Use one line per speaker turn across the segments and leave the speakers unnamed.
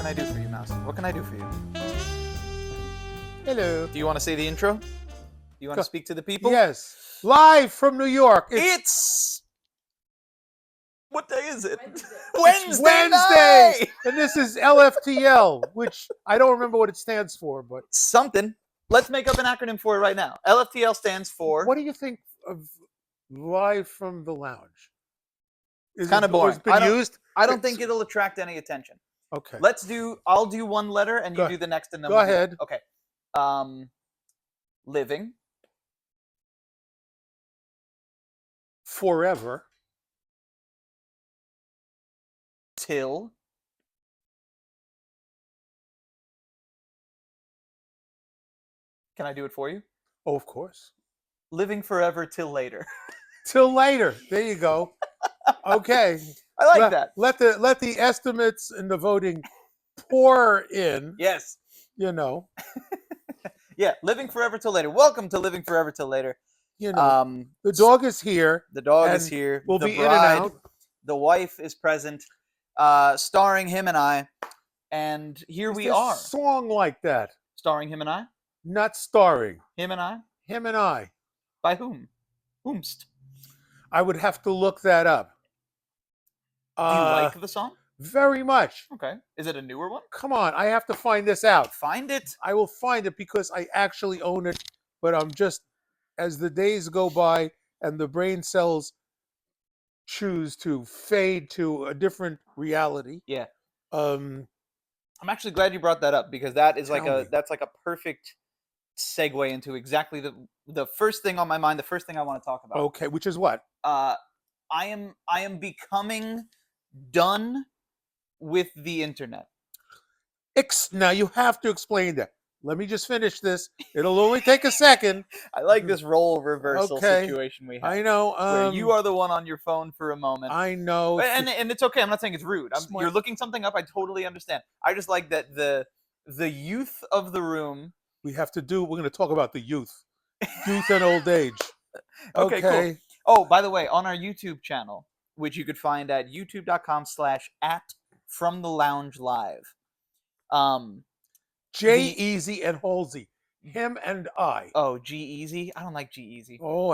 I do for you, Mouse? What can I do for you?
Hello.
Do you want to say the intro? Do you want to speak to the people?
Yes. Live from New York.
It's what day is it?
Wednesday.
Night!
And this is LFTL, which I don't remember what it stands for, but
Something. Let's make up an acronym for it right now. LFTL stands for.
what do you think of Live from the Lounge?
It's kind of boring.
It's been used?
I don't think it'll attract any attention.
Okay.
I'll do one letter and you do the next and then
Go ahead.
Okay. Living.
Forever.
Till. Can I do it for you?
Oh, of course.
Living forever till later.
Till later. There you go. Okay.
I like that.
Let the estimates and the voting pour in.
Yes.
You know.
Yeah, living forever till later. Welcome to Living Forever Till Later.
You know. The dog is here.
The dog is here.
We'll
the
be
bride,
in and out.
The wife is present, starring him and I. And here we are.
Song like that.
Starring him and I?
Not starring.
Him and I?
Him and I.
By whom? Whomst?
I would have to look that up.
Do you like the song?
Very much.
Okay. Is it a newer one?
Come on, I have to find this out.
Find it.
I will find it because I actually own it, but I'm just, as the days go by and the brain cells choose to fade to a different reality.
Yeah.
Um,
I'm actually glad you brought that up because that is that's like a perfect segue into exactly the first thing on my mind, the first thing I want to talk about.
Okay, which is what?
I am becoming done with the internet.
Now you have to explain that. Let me just finish this. It'll only take a second.
I like this role reversal situation we have.
I know.
Where you are the one on your phone for a moment.
I know.
And it's okay. I'm not saying it's rude. You're looking something up. I totally understand. I just like that the youth of the room.
We're going to talk about the youth and old age.
Okay, cool. Oh, by the way, on our YouTube channel, which you could find at youtube.com/@FromTheLoungeLive.
G-Eazy and Halsey. Him and I.
Oh, G-Eazy? I don't like G-Eazy.
Oh,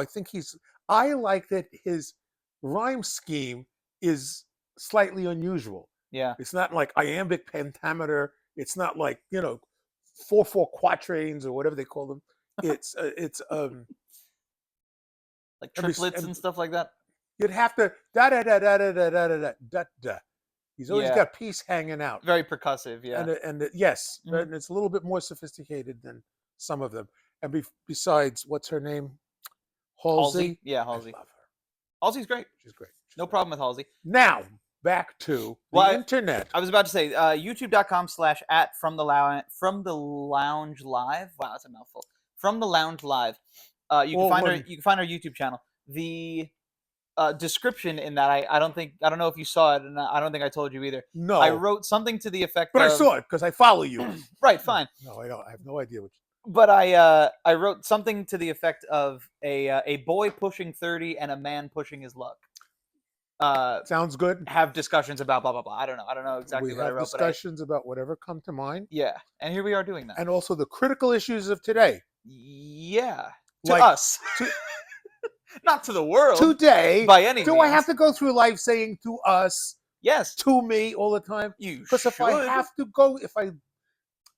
I like that his rhyme scheme is slightly unusual.
Yeah.
It's not like iambic pentameter. It's not like, 4/4 quatrains or whatever they call them. It's
like triplets and stuff like that.
You'd have to da da da da da da da da da da. He's always got peace hanging out.
Very percussive, yeah.
And yes, and it's a little bit more sophisticated than some of them. And besides, what's her name? Halsey?
Yeah, Halsey.
I love her.
Halsey's great.
She's great.
No problem with Halsey.
Now, back to the internet.
I was about to say, youtube.com/@FromTheLoungeLive. Wow, that's a mouthful. From the Lounge Live. You can find our YouTube channel. The description in that I don't know if you saw it, and I don't think I told you either.
No,
I wrote something to the effect
but I saw it because I follow you.
Right, fine.
No, I don't. I have no idea what.
But I wrote something to the effect of a boy pushing 30 and a man pushing his luck.
Sounds good.
Have discussions about blah blah blah. I don't know exactly what I wrote.
Discussions about whatever come to mind.
Yeah, and here we are doing that.
And also the critical issues of today.
Yeah, to us. Not to the world.
Today,
by any means.
Do I have to go through life saying to us?
Yes.
To me all the time? Because if I have to go,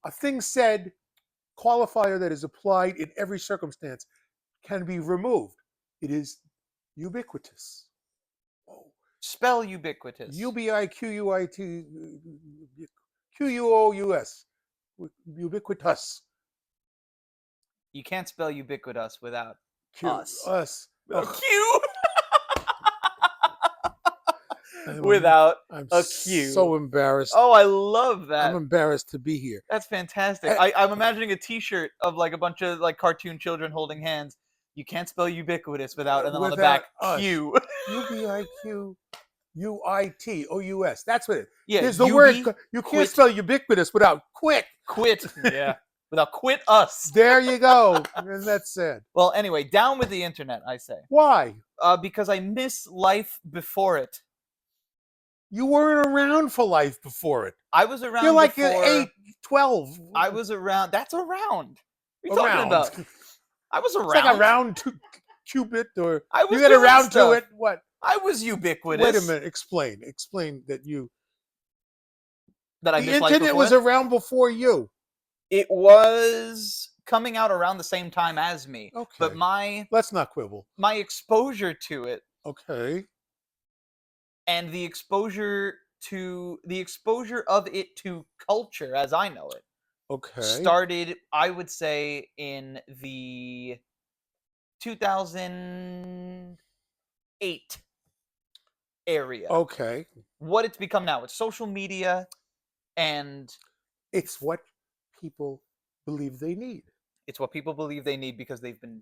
a thing said, qualifier that is applied in every circumstance can be removed. It is ubiquitous.
Oh. Spell ubiquitous.
UBIQUIT QUOUS. Ubiquitous.
You can't spell ubiquitous without us.
Us.
Q. Without a Q.
So embarrassed.
Oh, I love that.
I'm embarrassed to be here.
That's fantastic. I'm imagining a T-shirt of like a bunch of like cartoon children holding hands. You can't spell ubiquitous without, and then on the back,
us.
Q.
UBIQUITOUS. That's what it is.
Yeah,
Here's the word. You can't spell ubiquitous without quit.
Quit. Yeah. Without quit us.
There you go. And that's sad.
Well, anyway, down with the internet, I say.
Why?
Because I miss life before it.
You weren't around for life before it.
I was around.
You're like
before,
8, 12.
I was around. That's around. What are you
Around.
talking about? I was around.
It's like a round cubit, or
I was
you get
doing
around
stuff.
to it. What?
I was ubiquitous.
Wait a minute. Explain that you.
That I
The
missed life
internet
before
was
it?
around before you.
It was coming out around the same time as me.
Okay.
But
let's not quibble.
My exposure to it.
Okay.
And the exposure of it to culture as I know it.
Okay.
Started, I would say, in the 2008 area.
Okay.
What it's become now, it's social media, and
it's what people believe they need.
It's what people believe they need because they've been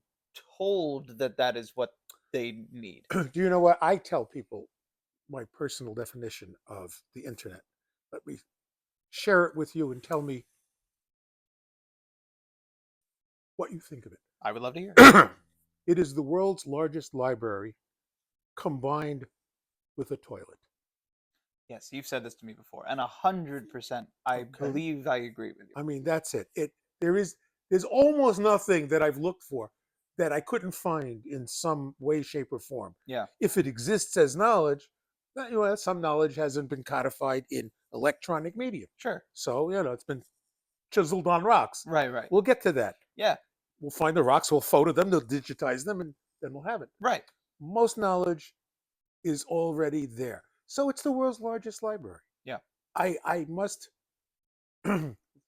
told that is what they need.
Do you know what I tell people? My personal definition of the internet. Let me share it with you and tell me what you think of it.
I would love to hear.
It is the world's largest library combined with a toilet.
Yes, you've said this to me before, and 100%, I believe I agree with you.
I mean, that's it. There's almost nothing that I've looked for that I couldn't find in some way, shape, or form.
Yeah.
If it exists as knowledge, some knowledge hasn't been codified in electronic medium.
Sure.
So, it's been chiseled on rocks.
Right.
We'll get to that.
Yeah.
We'll find the rocks, we'll photo them, they'll digitize them, and then we'll have it.
Right.
Most knowledge is already there. So it's the world's largest library.
Yeah.
I must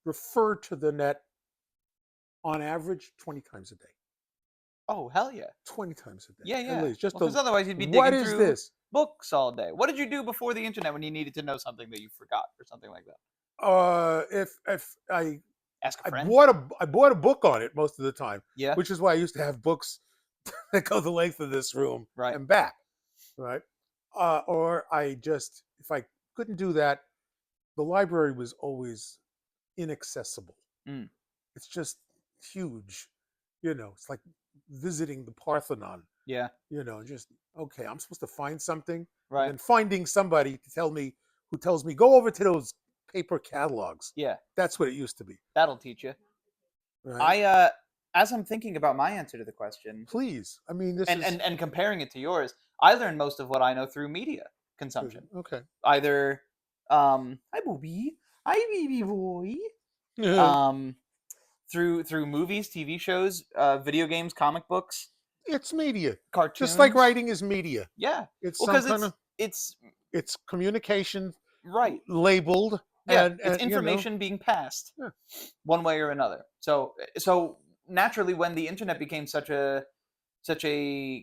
refer to the net on average 20 times a day.
Oh, hell yeah.
20 times a day.
Yeah.
At least. Just
because otherwise you'd be digging
what is
through
this?
books all day. What did you do before the internet when you needed to know something that you forgot or something like that?
If I
ask a friend.
I bought a book on it most of the time.
Yeah.
Which is why I used to have books that go the length of this room and back. Right. Or if I couldn't do that, the library was always inaccessible. It's just huge. It's like visiting the Parthenon.
Yeah.
Just, okay, I'm supposed to find something.
Right.
And finding somebody who tells me, go over to those paper catalogs.
Yeah.
That's what it used to be.
That'll teach you.
Right?
As I'm thinking about my answer to the question.
Please. I mean,
and comparing it to yours, I learned most of what I know through media consumption.
Okay.
Either, hi booby, hi baby boy. Through movies, TV shows, video games, comic books.
It's media.
Cartoons.
Just like writing is media.
Yeah.
It's
it's
communication.
Right.
Labeled.
Yeah. And it's information being passed.
Yeah.
One way or another. So naturally, when the internet became such a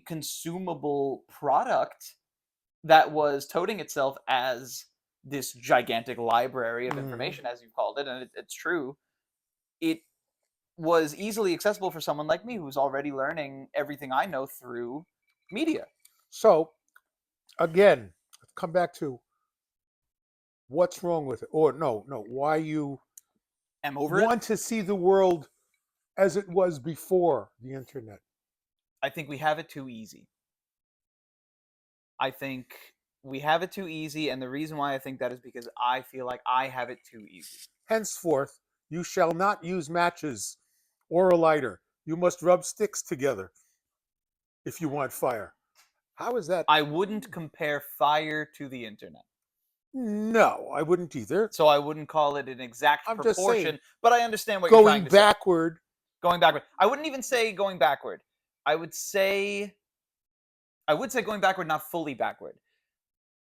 consumable product that was touting itself as this gigantic library of information, as you called it, and it's true, it was easily accessible for someone like me who's already learning everything I know through media.
So, again, let's come back to what's wrong with it. Or no, why you want to see the world as it was before the internet.
I think we have it too easy. I think we have it too easy, and the reason why I think that is because I feel like I have it too easy.
Henceforth, you shall not use matches or a lighter. You must rub sticks together if you want fire. How is that?
I wouldn't compare fire to the internet.
No, I wouldn't either.
So I wouldn't call it an exact proportion,
just saying,
but I understand what you're trying to
say. Going
backward. I wouldn't even say going backward. I would say going backward, not fully backward.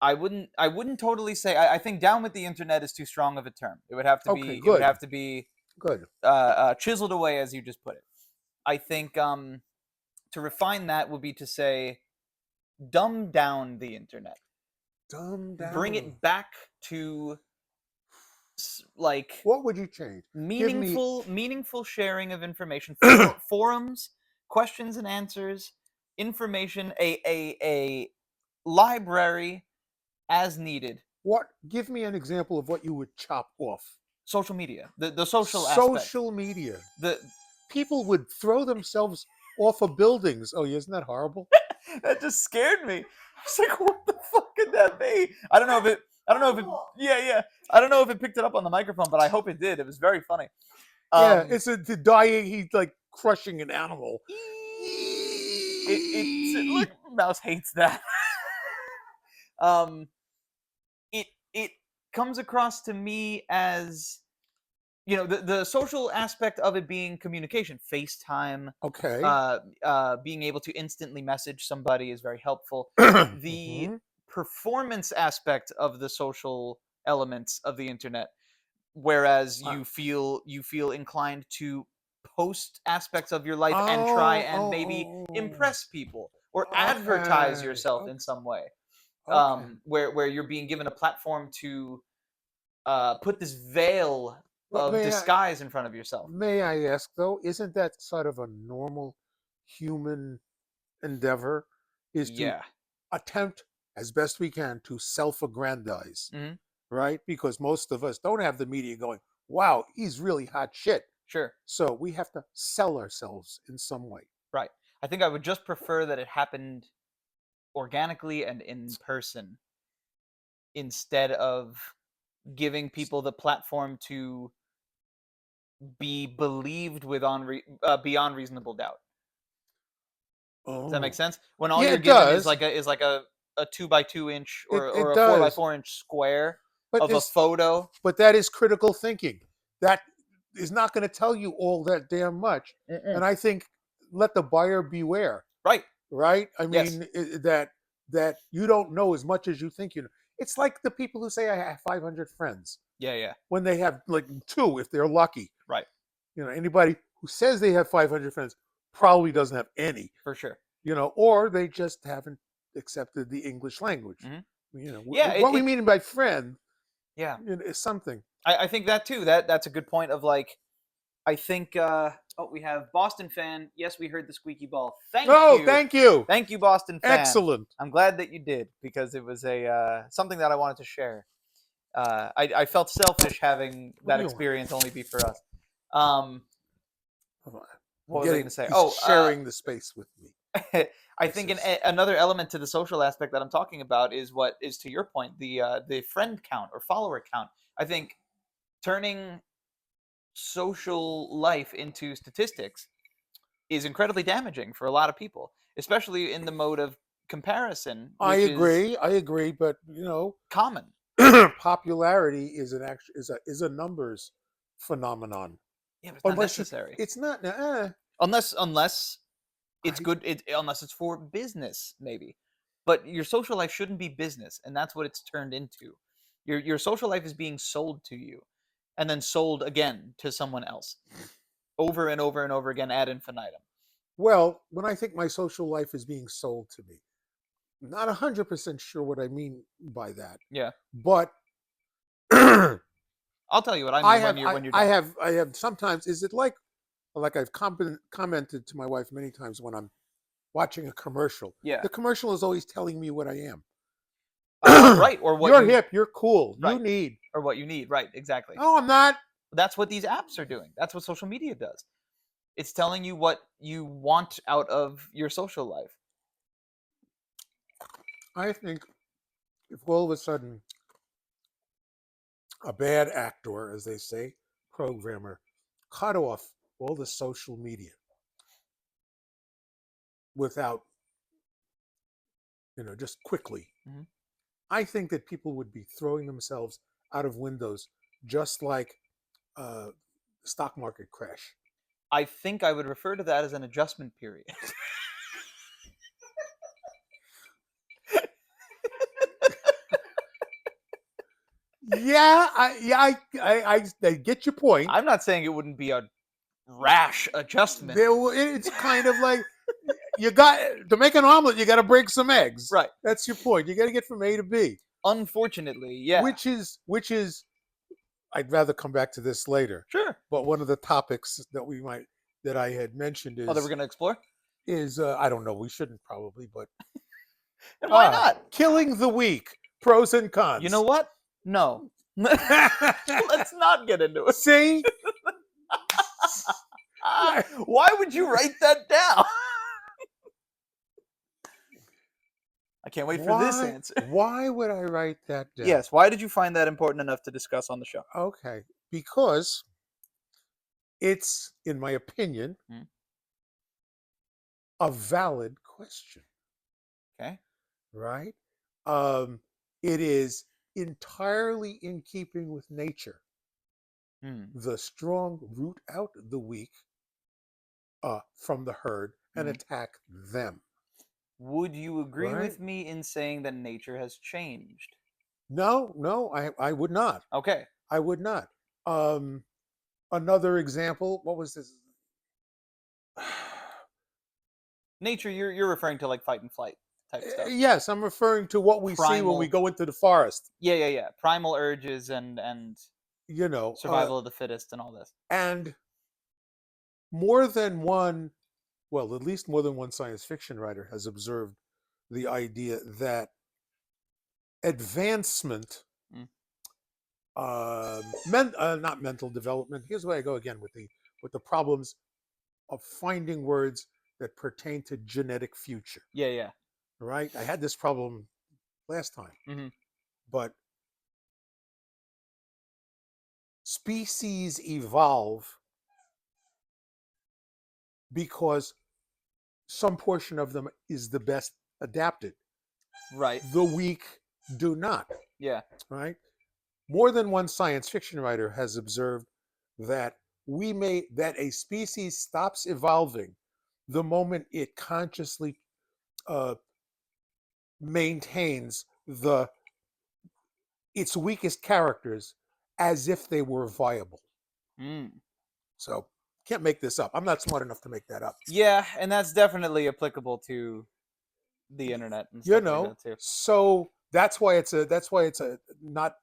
I wouldn't totally say. I think down with the internet is too strong of a term. It would have to be. Good. It would have to be
good.
Chiseled away, as you just put it. I think to refine that would be to say, dumb down the internet.
Dumb down.
Bring it back to like.
What would you change?
Meaningful sharing of information. Forums, questions and answers, information. A library. As needed.
Give me an example of what you would chop off.
Social media. The social aspect.
Social media.
The
people would throw themselves off of buildings. Oh, isn't that horrible?
That just scared me. I was like, what the fuck could that be? I don't know I don't know if it. Yeah. I don't know if it picked it up on the microphone, but I hope it did. It was very funny.
Yeah, it's the dying. He's like crushing an animal.
Look, Mouse hates that. It comes across to me as, the social aspect of it being communication, FaceTime,
Okay.
being able to instantly message somebody is very helpful. The
Mm-hmm.
performance aspect of the social elements of the internet, whereas you feel inclined to post aspects of your life and try and maybe impress people or advertise
Okay.
yourself in some way,
Okay.
where you're being given a platform to put this veil
But
of disguise in front of yourself.
may I ask though, isn't that sort of a normal human endeavor? Is to
Yeah.
attempt as best we can to self-aggrandize,
Hmm.
right? Because most of us don't have the media going, "Wow, he's really hot shit."
Sure.
So we have to sell ourselves in some way.
Right. I think I would just prefer that it happened organically and in person instead of giving people the platform to be believed beyond reasonable doubt. Does that make
Oh,
sense? When all
yeah,
you're
it
given
does.
is like a 2 by 2 inch
It
or a 4 by
does.
4 inch square
But
of a
this,
photo.
but that is critical thinking. That is not going to tell you all that damn much.
Mm-mm.
And I think let the buyer beware.
Right.
Right? I
Yes.
mean that you don't know as much as you think you know. It's like the people who say I have 500 friends
Yeah.
when they have like two if they're lucky.
Right.
Anybody who says they have 500 friends probably doesn't have any.
For sure.
Or they just haven't accepted the English language.
Hmm. Yeah.
What we mean by friend
Yeah.
is something.
I think that too. That's a good point. Of like, I think. We have Boston fan. Yes, we heard the squeaky ball.
Oh, thank you.
Thank you, Boston fan.
Excellent.
I'm glad that you did because it was a something that I wanted to share. I felt selfish having
What
that
do you want?
experience only be for us. Um,
Hold on.
what was I going to say?
He's sharing the space with me.
I think another element to the social aspect that I'm talking about is what is, to your point, the friend count or follower count. I think turning social life into statistics is incredibly damaging for a lot of people, especially in the mode of comparison,
I
which is
agree, but
common.
popularity is a numbers phenomenon.
Yeah, but it's not
Unless
necessary.
it's not.
Unless it's
I,
good, unless it's for business, maybe. But your social life shouldn't be business, and that's what it's turned into. Your social life is being sold to you, and then sold again to someone else, over and over and over again ad infinitum.
well, when I think my social life is being sold to me, not 100% sure what I mean by that,
Yeah,
but I
I'll tell you what I mean when you're done.
I have sometimes. Is it like I've commented to my wife many times when I'm watching a commercial?
Yeah,
The commercial is always telling me what I am.
right, or what
You're
you
hip. You're cool. You
right,
need.
or what you need. Right, exactly.
No, I'm not.
That's what these apps are doing. That's what social media does. It's telling you what you want out of your social life.
I think if all of a sudden a bad actor, as they say, programmer, cut off all the social media without, just quickly,
Mhm.
I think that people would be throwing themselves out of windows just like uh, stock market crash.
I think I would refer to that as an adjustment period.
I get your point.
I'm not saying it wouldn't be a rash adjustment.
It's kind of like you got to make an omelet. You got to break some eggs.
Right.
That's your point. You got to get from A to B.
Unfortunately, yeah.
Which is. I'd rather come back to this later.
Sure.
But one of the topics that I had mentioned
Oh, that we're going to explore?
I don't know. We shouldn't probably, but
And why not?
killing the weak, pros and cons.
You know what? No. Let's not get into it.
See?
Why would you write that down? I can't wait for this
Why?
answer.
Why would I write that down?
Yes. Why did you find that important enough to discuss on the show?
Okay, because it's, in my opinion,
Hmm.
a valid question,
Okay.
right? It is entirely in keeping with nature.
Hmm.
The strong root out the weak from the herd and
Hmm.
attack them,
Would you agree
right?
with me in saying that nature has changed?
No, no, I would not.
Okay.
I would not. Um, Another example, what was this?
Nature, you're referring to like fight and flight type stuff.
Yes, I'm referring to what we see when we
Primal.
go into the forest.
Yeah. Primal urges and
You know,
survival of the fittest and all this.
and more than one, well, at least more than one science fiction writer has observed the idea that advancement,
Mm.
not mental development. Here's where I go again with the problems of finding words that pertain to genetic future.
Yeah.
Right? I had this problem last time,
Hmm.
but species evolve because some portion of them is the best adapted.
Right.
The weak do not.
Yeah.
Right? More than one science fiction writer has observed that that a species stops evolving the moment it consciously uh, maintains its weakest characters as if they were viable.
Mm.
So can't make this up. I'm not smart enough to make that up.
Yeah, and that's definitely applicable to the internet and
You
stuff like
know,
that too.
so that's why it's a not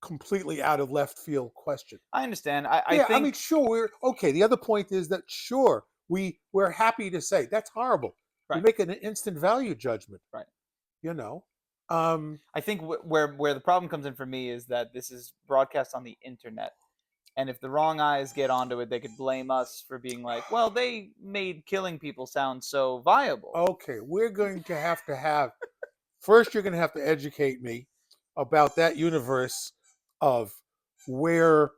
completely out of left field question.
I understand. I
Yeah, I mean,
think
sure, we're okay. The other point is that sure, we're happy to say that's horrible. We
right,
make an instant value judgment.
right.
You know, um,
I think where the problem comes in for me is that this is broadcast on the internet, and if the wrong eyes get onto it, they could blame us for being like, well, they made killing people sound so viable.
okay, we're going to have first. You're going to have to educate me about that universe of where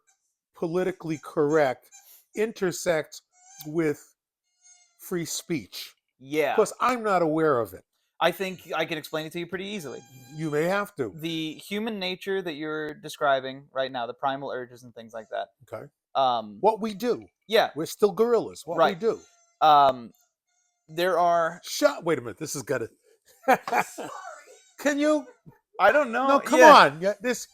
politically correct intersects with free speech,
Yeah,
because I'm not aware of it.
I think I can explain it to you pretty easily.
You may have to.
The human nature that you're describing right now, the primal urges and things like that.
Okay.
Um,
What we do.
yeah,
We're still gorillas. What we
right.
do.
Um, there are.
Shut. Wait a minute. This is gonna. Can you?
I don't know.
No, come
Yeah,
on. Yeah, this.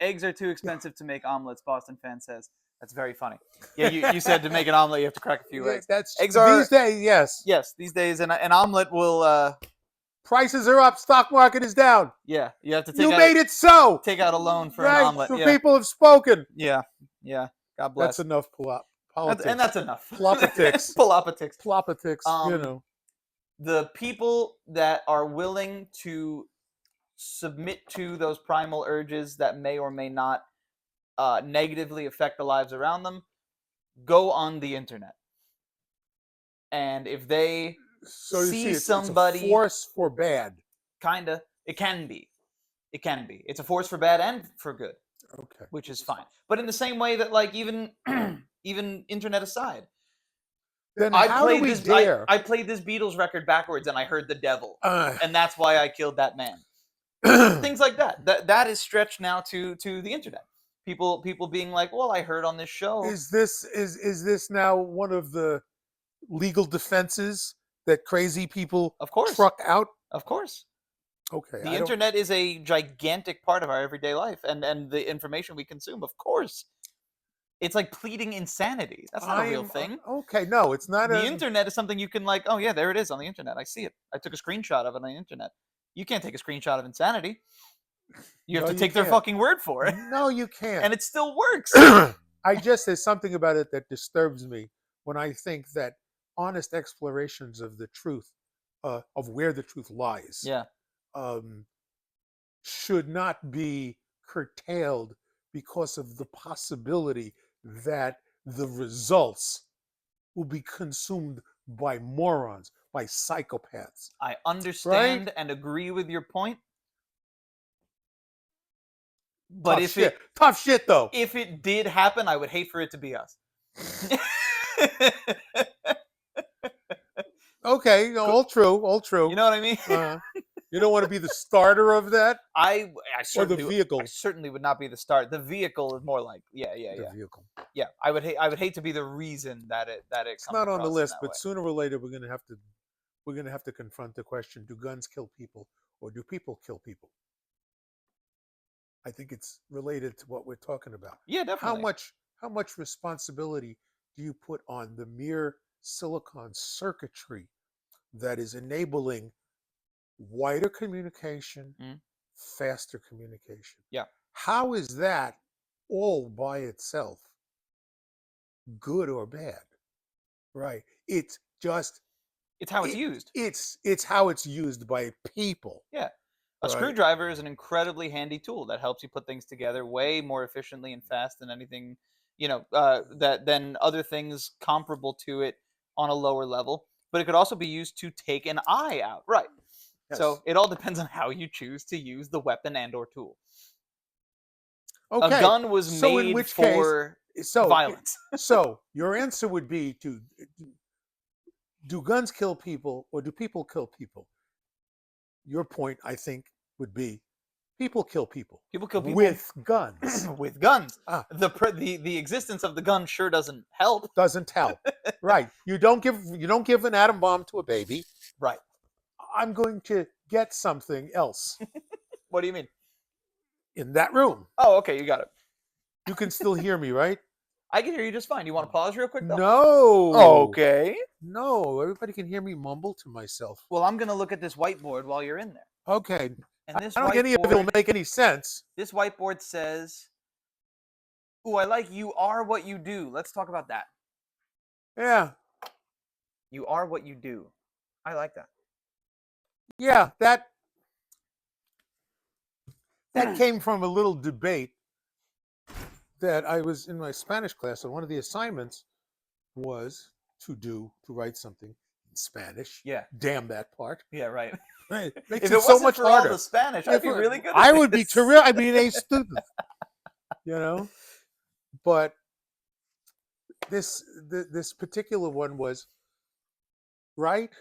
eggs are too expensive to make omelets. Boston fan says that's very funny. Yeah, you said to make an omelet you have to crack a few
Yeah,
eggs.
that's
Eggs are
these days. Yes.
yes these days an omelet will
Prices are up. Stock market is down.
yeah you have to
You made it so.
take out a loan for an
Right.
omelet.
The
Yeah,
people have spoken.
yeah. God
That's
bless.
enough politics.
And that's enough.
Plopatics.
Politics.
Plopatics. You know.
The people that are willing to submit to those primal urges that may or may not negatively affect the lives around them go on the internet, and if they
So you see, it's a
somebody
force for bad.
kinda, it can be, it's a force for bad and for good,
Okay.
which is fine. But in the same way that like even even internet aside,
Then
I
how do
played
we
this
dare?
I played this Beatles record backwards and I heard the devil,
Uh,
and that's why I killed that man. Things like that is stretched now to the internet. People being like, well, I heard on this show.
is this now one of the legal defenses that crazy people
Of course,
truck out?
of course.
Okay,
The
I don't.
internet is a gigantic part of our everyday life, and the information we consume, of course. It's like pleading insanity. That's not a real
I'm
thing.
okay. No, it's not
The
a.
internet is something you can like, oh yeah, there it is on the internet. I see it. I took a screenshot of it on the internet. You can't take a screenshot of insanity. You have
No,
to
you
take their
can't.
fucking word for it.
No, you can't.
And it still works.
There's something about it that disturbs me when I think that honest explorations of the truth, of where the truth lies,
Yeah.
um, should not be curtailed because of the possibility that the results will be consumed by morons. by psychopaths.
I understand and agree with your point. But
Tough shit though.
If it did happen, I would hate for it to be us.
Okay, all true.
You know what I mean?
You don't want to be the starter of that,
I
or the
certainly
vehicle.
I certainly would not be the start. The vehicle is more like
The vehicle.
yeah. I would hate to be the reason that it
It's
comes
not on the
across in
list,
that
but
way.
sooner or later we're gonna have to confront the question: do guns kill people, or do people kill people? I think it's related to what we're talking about.
Yeah, definitely.
How much responsibility do you put on the mere silicon circuitry that is enabling wider communication,
Mm.
faster communication?
Yeah.
How is that all by itself good or bad? Right. It's just
It's how it's used.
it's how it's used by people.
Yeah. A
Right.
screwdriver is an incredibly handy tool that helps you put things together way more efficiently and fast than anything, than other things comparable to it on a lower level. But it could also be used to take an eye out. Right.
Yes.
So it all depends on how you choose to use the weapon and or tool.
Okay.
A gun was
in
made
which
for violence.
So your answer would be to do guns kill people or do people kill people? Your point, I think, would be people kill people.
People kill people
with guns.
with guns.
Ah.
The existence of the gun sure doesn't help.
Doesn't help. Right. You don't give an atom bomb to a baby.
Right.
I'm going to get something else.
What do you mean?
In that room.
Oh, okay, you got it.
You can still hear me, right?
I can hear you just fine. You want to pause real quick, though?
No.
Okay.
No, everybody can hear me mumble to myself.
Well, I'm going to look at this whiteboard while you're in there.
Okay.
And this
I don't think any of it will make any sense.
This whiteboard says, ooh, I like you are what you do. Let's talk about that.
Yeah.
You are what you do. I like that.
Yeah, that came from a little debate that I was in my Spanish class, and one of the assignments was to write something in Spanish.
Yeah.
Damn that part.
Yeah, right.
Right.
If it so much harder. All the Spanish, I'd be really good at
I would be terrific. I'd be an A student. But this particular one was, right?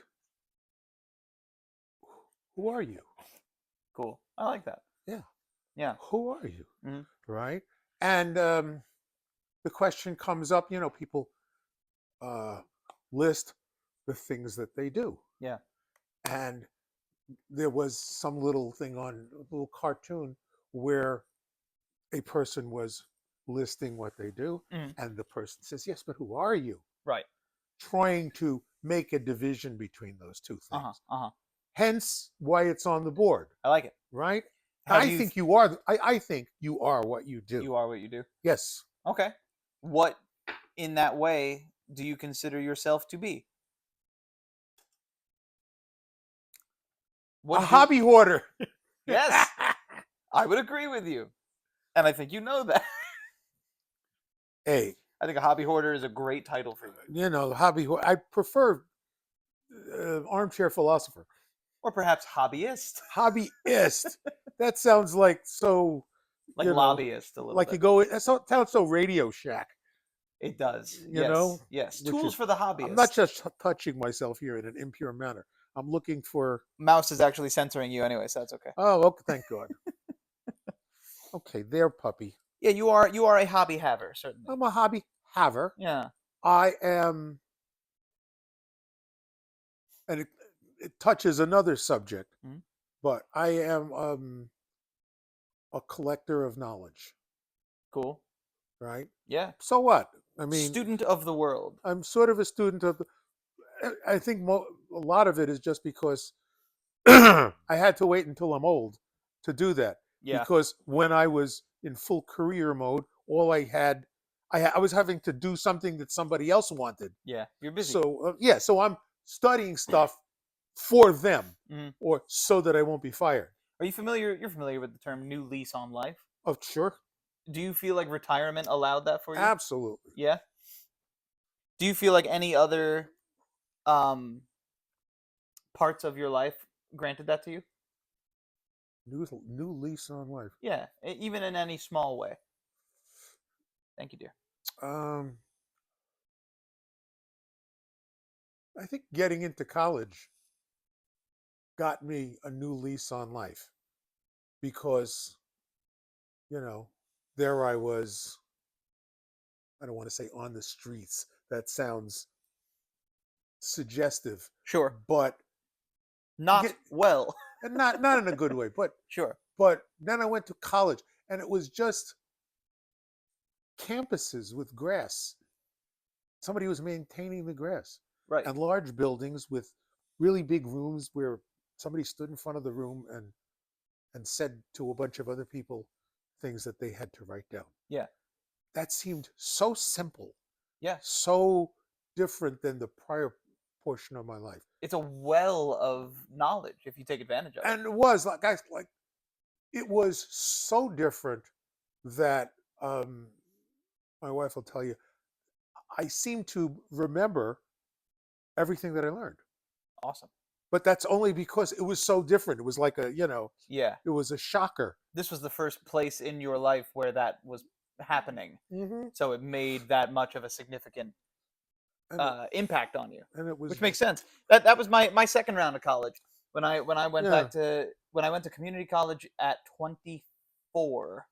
Who are you?
Cool. I like that.
Yeah.
Yeah.
Who are you?
Mm-hmm.
Right? And the question comes up, people list the things that they do.
Yeah.
And there was some little thing on a little cartoon where a person was listing what they do, and the person says, yes, but who are you?
Right.
Trying to make a division between those two things.
Uh-huh.
Hence why it's on the board.
I like it.
Right? I think you are what you do.
You are what you do?
Yes.
Okay. What, in that way, do you consider yourself to be?
Hobby hoarder.
Yes. I would agree with you. And I think you know that.
Hey.
I think a hobby hoarder is a great title for you.
Hobby hoarder. I prefer armchair philosopher.
Or perhaps hobbyist.
Hobbyist. That sounds like so...
Like lobbyist a little
like
bit.
That sounds so Radio Shack.
It does. Yes.
Which
Tools for the hobbyist.
I'm not just touching myself here in an impure manner. I'm looking for...
Mouse is actually censoring you anyway, so that's okay.
Oh, okay, thank God. Okay, there, puppy.
Yeah, you are a hobby haver, certainly.
I'm a hobby haver.
Yeah.
I am... And it touches another subject, but I am a collector of knowledge.
Cool.
Right?
Yeah.
So what? I mean...
Student of the world.
I'm sort of a student of... I think a lot of it is just because I had to wait until I'm old to do that.
Yeah.
Because when I was in full career mode, all I was having to do something that somebody else wanted.
Yeah, you're busy.
So so I'm studying stuff for them, or so that I won't be fired.
Are you familiar? You're familiar with the term "new lease on life"?
Oh, sure.
Do you feel like retirement allowed that for you?
Absolutely.
Yeah. Do you feel like any other parts of your life granted that to you?
New lease on life.
Yeah, even in any small way. Thank you, dear.
Um, I think getting into college got me a new lease on life because, you know, there I was. I don't want to say on the streets. That sounds suggestive,
Sure.
but
Not
get
well.
and not in a good way.
Sure.
But then I went to college, and it was just campuses with grass. Somebody was maintaining the grass,
Right.
and large buildings with really big rooms where somebody stood in front of the room and said to a bunch of other people things that they had to write down.
Yeah.
That seemed so simple,
Yeah.
so different than the prior portion of my life.
It's a well of knowledge if you take advantage of it.
And it was like it was so different that my wife will tell you I seem to remember everything that I learned.
Awesome.
But that's only because it was so different. It was like
Yeah.
it was a shocker.
This was the first place in your life where that was happening.
Mm-hmm.
So it made that much of a significant impact on you,
And it was,
which makes sense. That was my second round of college when I went
yeah.
back to when I went to community college at 24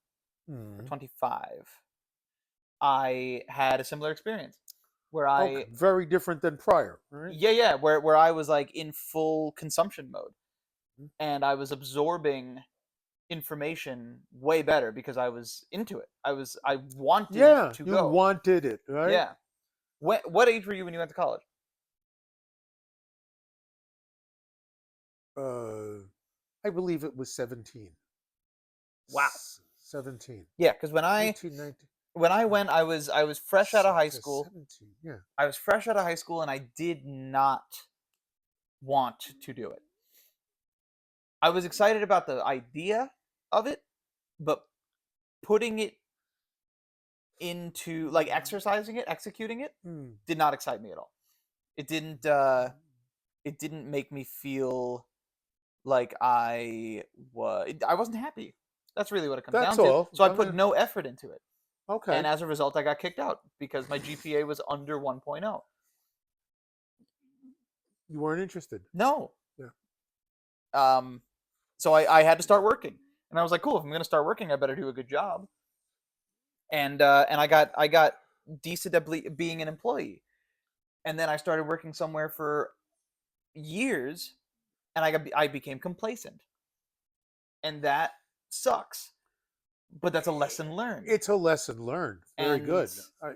or 25. I had a similar experience where
Okay, very different than prior, right?
yeah, where I was like in full consumption mode
Mhm.
and I was absorbing information way better because I was into it. I wanted
Yeah,
to
you
go.
wanted it, right?
Yeah. What age were you when you went to college?
I believe it was 17.
Wow.
17.
Yeah, because
18, 19.
when I went, I was fresh out of high school.
17, yeah.
I was fresh out of high school, and I did not want to do it. I was excited about the idea of it, but putting it into like exercising it, executing it,
Mm.
did not excite me at all. It didn't. It didn't make me feel like I wasn't happy. That's really what it comes
That's
down to.
all.
So I put no effort into it.
Okay.
And as a result, I got kicked out because my GPA was under 1.0.
You weren't interested.
No.
Yeah.
So I had to start working. And I was like, cool, if I'm going to start working, I better do a good job. And I got decent at being an employee. And then I started working somewhere for years and I became complacent. And that sucks. But that's a lesson learned.
It's a lesson learned. Very
And
good.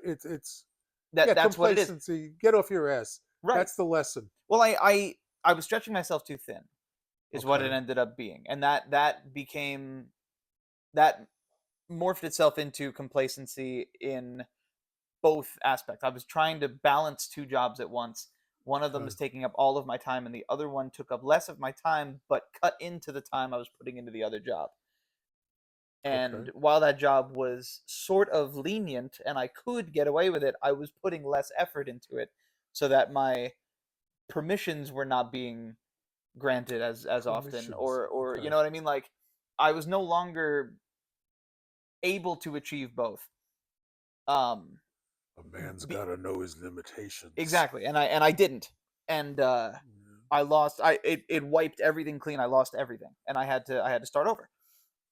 It's
that's what it is.
complacency. Get off your ass.
Right.
That's the lesson.
Well, I was stretching myself too thin, is what it
Okay.
ended up being, and that became that morphed itself into complacency in both aspects. I was trying to balance two jobs at once. One of them was taking up all of my time, and the other one took up less of my time, but cut into the time I was putting into the other job. And
Okay.
while that job was sort of lenient and I could get away with it, I was putting less effort into it so that my permissions were not being granted as often
Permissions.
or
Okay.
you know what I mean, like I was no longer able to achieve both. Um
A man's got to know his limitations.
exactly. And I didn't. And I lost it wiped everything clean. I lost everything and I had to start over.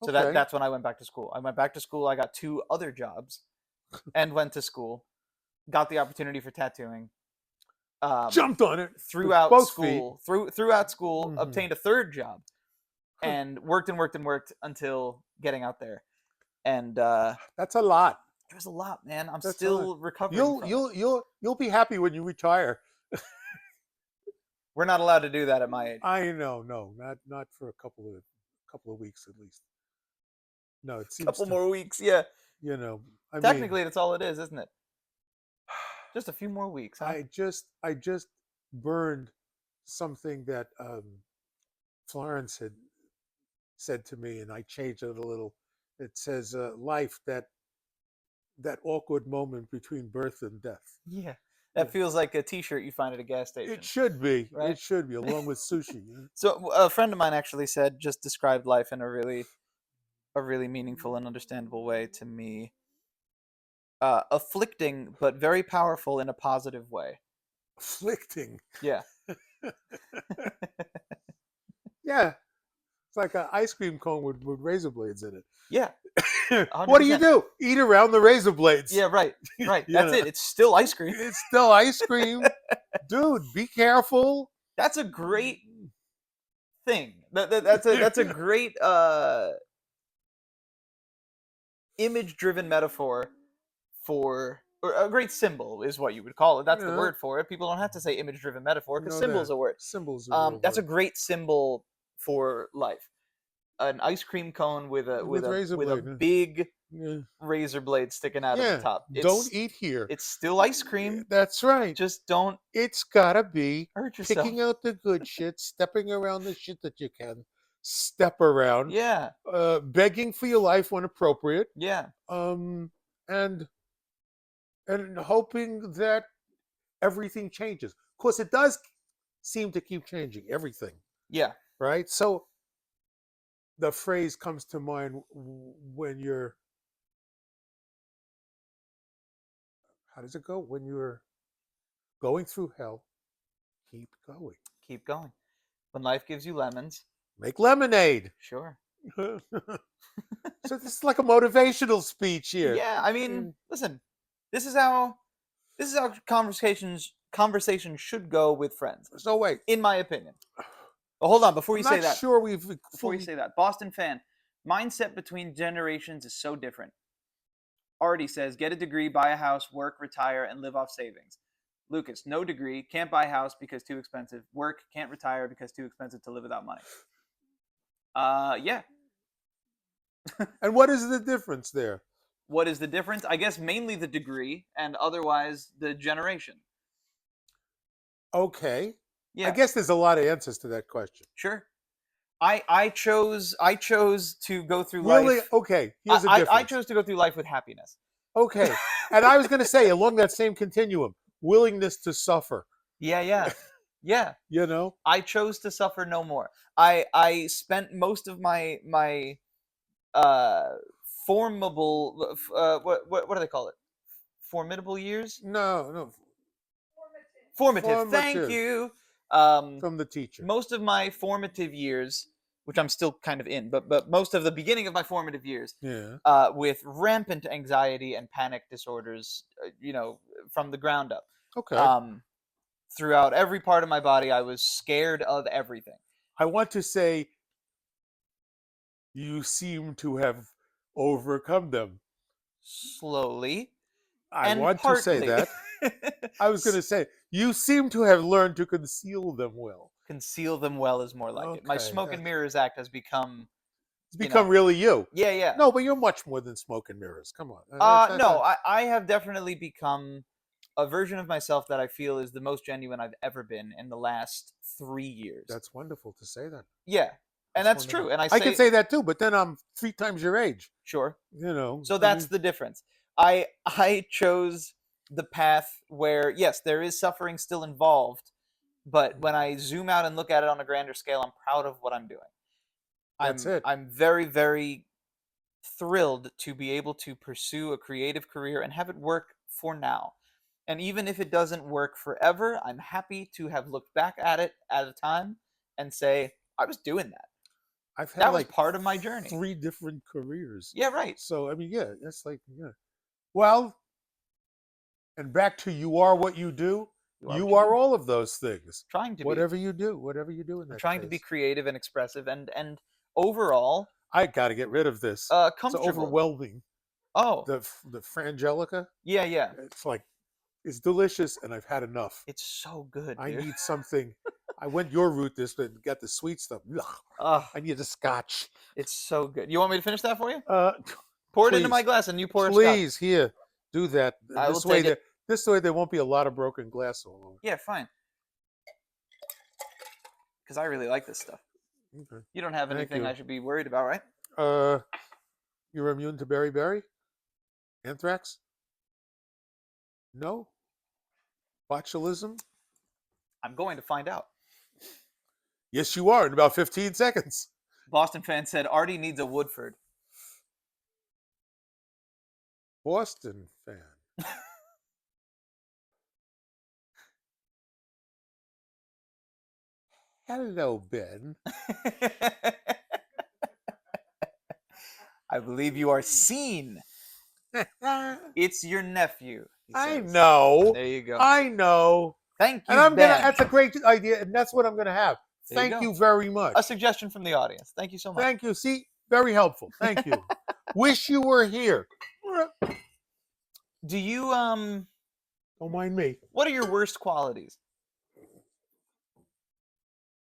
So
Okay.
that's when I went back to school. I went back to school. I got two other jobs and went to school. Got the opportunity for tattooing.
Jumped on it
throughout
both
school. Throughout school,
Mhm.
obtained a third job, and worked until getting out there. And
That's a lot.
it was a lot, man. I'm
That's
still recovering.
You'll be happy when you retire.
We're not allowed to do that at my age.
I know, no, not for a couple of weeks at least. No, it seems
Couple more weeks, yeah.
You know, I
Technically,
mean,
that's all it is, isn't it? Just a few more weeks, huh?
I just burned something that Florence had said to me, and I changed it a little. It says, "Life, that awkward moment between birth and death."
Yeah. That feels like a T-shirt you find at a gas
It
station,
should be.
right?
It should be, along with sushi.
So a friend of mine actually said, just described life in a really meaningful and understandable way to me. Afflicting, but very powerful in a positive way.
Afflicting.
Yeah.
Yeah. It's like an ice cream cone with razor blades in
Yeah.
it. What do you
100%.
do? Eat around the razor blades.
Yeah. Right. Right.
You
That's
know,
it. It's still ice cream.
it's still ice cream. Dude, be careful.
That's a great thing. That's a great image-driven metaphor for, or a great symbol is what you would call it. That's the
Yeah,
word for it. People don't have to say image-driven metaphor
you
because
know
symbol
that.
is a word.
Symbols are real
That's a
word.
great symbol for life. An ice cream cone with a
With razor
with a
blade.
big
Yeah.
razor blade sticking out of the
Yeah.
top.
Don't eat here.
It's still ice cream.
That's right.
Just don't
It's gotta be
hurt yourself.
picking out the good shit, stepping around the shit that you can step around,
Yeah.
begging for your life when appropriate,
Yeah.
um, and hoping that everything changes. Of course, it does seem to keep changing everything,
Yeah.
right? So the phrase comes to mind when you're, how does it go? When you're going through hell, keep going.
Keep going. When life gives you lemons,
Make lemonade.
sure.
So this is like a motivational speech here.
Yeah, I mean, listen. This is how conversations should go with friends,
So wait,
in my opinion. But hold on, before
I'm
you say
not
that,
sure we've
before you
fully.
say that, Boston fan, mindset between generations is so different. Artie says, get a degree, buy a house, work, retire, and live off savings. Lucas, no degree, can't buy a house because too expensive. Work, can't retire because too expensive to live without money. Yeah.
And what is the difference there?
What is the difference? I guess mainly the degree, and otherwise the generation.
Okay, I
Yeah,
guess there's a lot of answers to that question.
sure. I chose to go through
Really?
life.
Okay,
I,
here's a
I
difference.
chose to go through life with happiness.
Okay, and I was going to say along that same continuum, willingness to suffer.
Yeah, yeah, yeah.
You know,
I chose to suffer no more. I spent most of my uh formable what do they call it? Formidable years?
no, no,
Formative. Thank
formative
you. Um
from the teacher.
Most of my formative years, which I'm still kind of in, but most of the beginning of my formative years,
Yeah.
with rampant anxiety and panic disorders, from the ground up.
Okay.
Um, Throughout every part of my body, I was scared of everything.
I want to say you seem to have overcome them.
Slowly
I
and
want to say
partly.
that. I was going to say you seem to have learned to conceal them well.
Conceal them well is more like it. My
Okay,
smoke and mirrors act has become,
it's
you
become
know,
really you.
yeah, yeah.
No, but you're much more than smoke and mirrors. Come on. That's
No, I have definitely become a version of myself that I feel is the most genuine I've ever been in the last 3 years.
that's wonderful to say that.
Yeah, and that's
wonderful.
true. And
I can say that too, but then I'm 3 times your age.
sure.
You know.
So that's the difference. I chose the path where, yes, there is suffering still involved, but when I zoom out and look at it on a grander scale, I'm proud of what I'm doing.
That's it.
I'm very, very thrilled to be able to pursue a creative career and have it work for now. And even if it doesn't work forever, I'm happy to have looked back at it at a time and say, I was doing that.
I've had
That was
like
part of my journey.
3 different careers.
Yeah, right.
So I mean, yeah, that's like yeah. Well, and back to you are what you do.
You are what
You
you
are
do.
all of those things.
Trying to be.
Whatever you do in
I'm
that
trying to be
case.
creative and expressive and overall
I got to get rid of this. It's
comfortable.
overwhelming.
Oh,
The frangelica,
yeah, yeah.
it's like it's delicious, and I've had enough.
It's so good,
I
dude.
need something. I went your route this, but got the sweet stuff. Ugh,
Oh,
I need a scotch.
it's so good. You want me to finish that for you?
Uh,
Pour it into my
please,
glass and you pour a scotch.
please, here, do that.
I will take it.
This way there won't be a lot of broken glass all over.
Yeah, fine. Because I really like this stuff.
Okay.
You don't have
Thank
anything
you.
I should be worried about, right?
You're immune to beriberi? Anthrax? No? Botulism?
I'm going to find out.
Yes, you are in about 15 seconds.
Boston fan said Artie needs a Woodford.
Boston fan. Hello, Ben.
I believe you are seen. It's your nephew.
I know.
There you go.
I know.
Thank you,
And
Ben.
that's a great idea, and that's what I'm gonna have.
There you
Thank
go.
you very much.
A suggestion from the audience. Thank you so much.
Thank you. See, very helpful. Thank you. Wish you were here.
Do you
Don't mind me.
what are your worst qualities?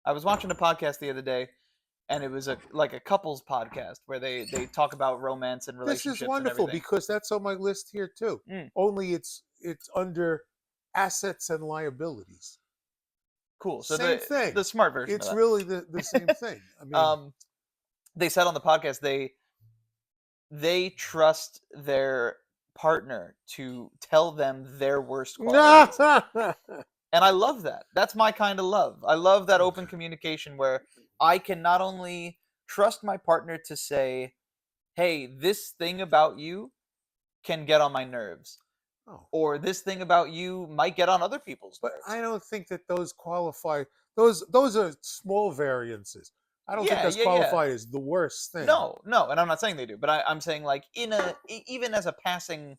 I was watching a podcast the other day, and it was like a couples podcast where they talk about romance and relationships.
This is wonderful
and everything.
because that's on my list here too. Only it's under assets and liabilities.
Cool. So
same thing.
The smart version.
It's really the same thing. I mean,
they said on the podcast they trust their partner to tell them their worst qualities. And I love that. That's my kind of love. I love that open communication where I can not only trust my partner to say, hey, this thing about you can get on my nerves. Or this thing about you might get on other people's nerves.
But I don't think that those qualify. Those are small variances. I don't think those qualify as the worst thing.
No, and I'm not saying they do, but I'm saying like even as a passing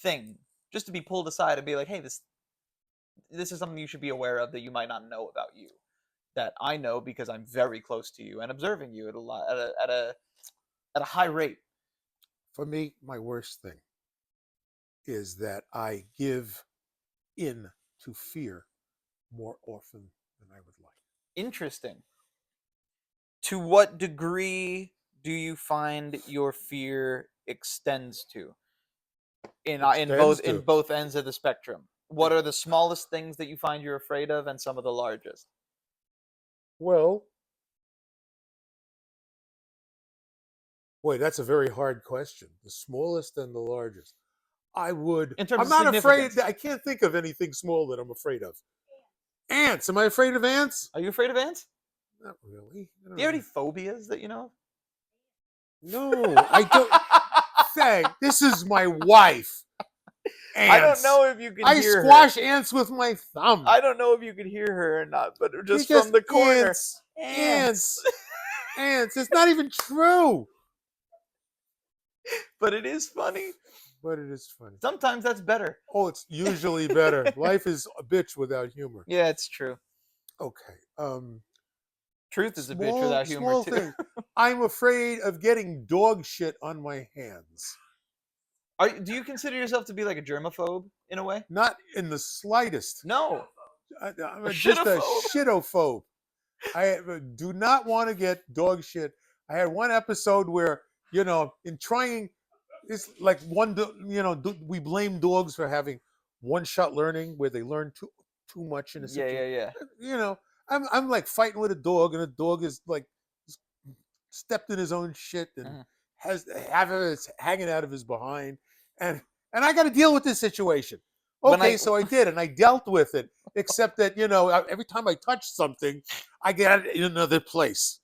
thing, just to be pulled aside and be like, hey, this is something you should be aware of that you might not know about you, that I know because I'm very close to you and observing you at a high rate.
For me, my worst thing is that I give in to fear more often than I would like.
Interesting. To what degree do you find your fear extends to? In both ends of the spectrum. What are the smallest things that you find you're afraid of, and some of the largest?
Well, boy, that's a very hard question. The smallest and the largest. I'm not afraid. I can't think of anything small that I'm afraid of. Ants. Am I afraid of ants?
Are you afraid of ants?
Not really.
Do you have any phobias that you know?
No, I don't. This is my wife. Ants.
I don't know if you can hear her.
I squash ants with my thumb.
I don't know if you can hear her or not, but just from the corner.
Ants. It's not even true.
But it is funny. Sometimes that's better.
Oh, it's usually better. Life is a bitch without humor.
Yeah, it's true.
Okay.
Truth is a bitch without humor too.
Thing. I'm afraid of getting dog shit on my hands.
Do you consider yourself to be like a germaphobe in a way?
Not in the slightest.
No.
I'm just a shitophobe. I do not want to get dog shit. I had one episode where, in trying, it's like we blame dogs for having one-shot learning where they learn too much in a situation.
Yeah.
I'm like fighting with a dog, and the dog is like stepped in his own shit and has half of it's hanging out of his behind, and I got to deal with this situation. Okay, so I did, and I dealt with it. Except that every time I touch something, I get it in another place.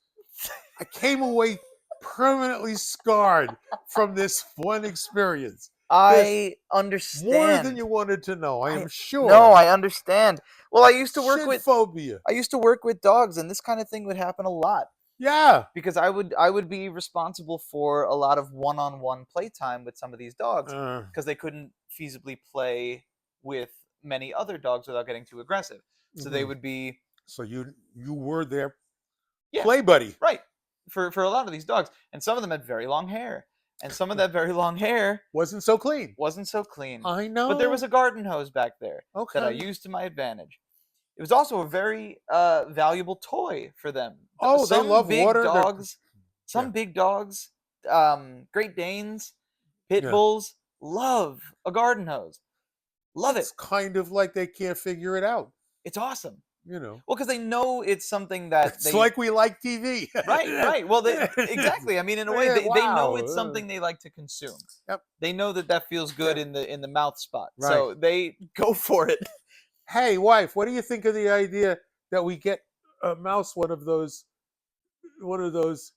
I came away permanently scarred from this one experience.
I understand
more than you wanted to know. I am sure.
No, I understand. Well, I used to work with
phobia.
I used to work with dogs, and this kind of thing would happen a lot.
Yeah,
because I would be responsible for a lot of one-on-one playtime with some of these dogs because they couldn't feasibly play with many other dogs without getting too aggressive. So they would be.
So you were their play buddy,
right? For a lot of these dogs, and some of them had very long hair, and some of that very long hair
wasn't so clean.
I know, but there was a garden hose back there that I used to my advantage. It was also a very valuable toy for them.
Oh, they love
big
water.
Dogs, some big dogs, Great Danes, Pit Bulls, love a garden hose. Love
it's kind of like they can't figure it out.
It's awesome. Well, because they know it's something that
it's like we like TV.
Right. Well, exactly. I mean, in a way, they know it's something they like to consume.
Yep.
They know that feels good in the mouth spot. Right. So they go for it.
Hey, wife, what do you think of the idea that we get a mouse one of those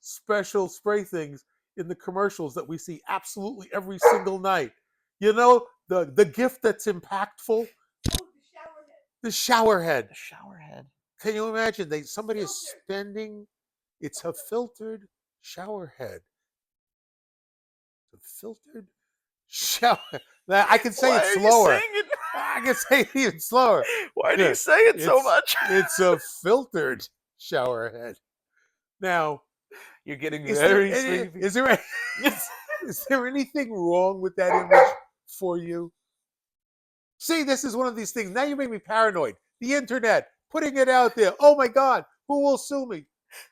special spray things in the commercials that we see absolutely every single night? You know, the gift that's impactful, the shower head.
The shower head.
Can you imagine? Somebody is spending. It's a filtered shower head. A filtered shower. Now, I can say
Why
it
are you
slower.
saying it?
I can say it even slower.
Why do you say it so much?
It's a filtered shower head. Now,
You're getting
is there
very sleepy.
is there anything wrong with that image for you? See, this is one of these things. Now you make me paranoid. The internet, putting it out there. Oh my God, who will sue me?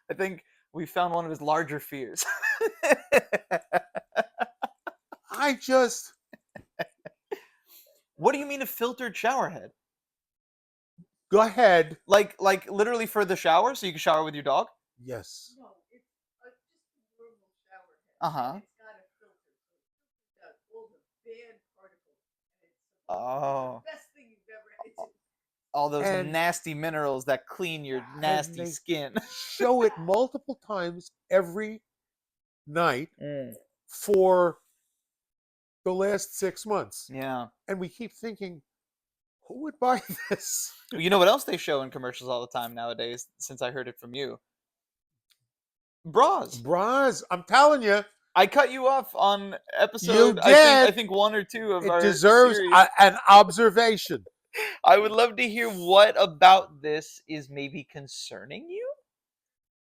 I think we found one of his larger fears.
I just
What do you mean a filtered shower head?
go ahead.
Like literally for the shower, so you can shower with your dog?
Yes.
Uh-huh. Oh. All those
And
nasty minerals that clean your nasty
they
skin.
show it multiple times every night
Mm.
for the last 6 months.
Yeah.
And we keep thinking, who would buy this?
You know what else they show in commercials all the time nowadays, since I heard it from you? Bras.
Bras, I'm telling you,
I cut you off on
you
episode, I
did.
think 1 or 2 of
It
our
deserves
series.
an observation.
I would love to hear what about this is maybe concerning you?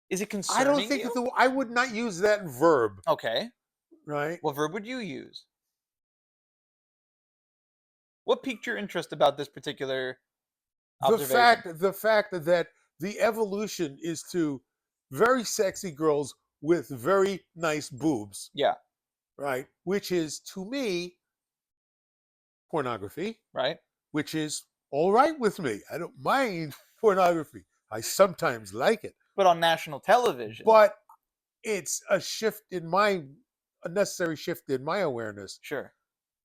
Is it
I don't
concerning
think
you?
that I would not use that verb,
Okay.
right?
What verb would you use? What piqued your interest about this particular observation?
The fact that the evolution is to very sexy girls with very nice boobs,
Yeah,
right? Which is to me pornography,
right?
which is all right with me. I don't mind pornography. I sometimes like it,
But on national television.
but it's a necessary shift in my awareness
Sure.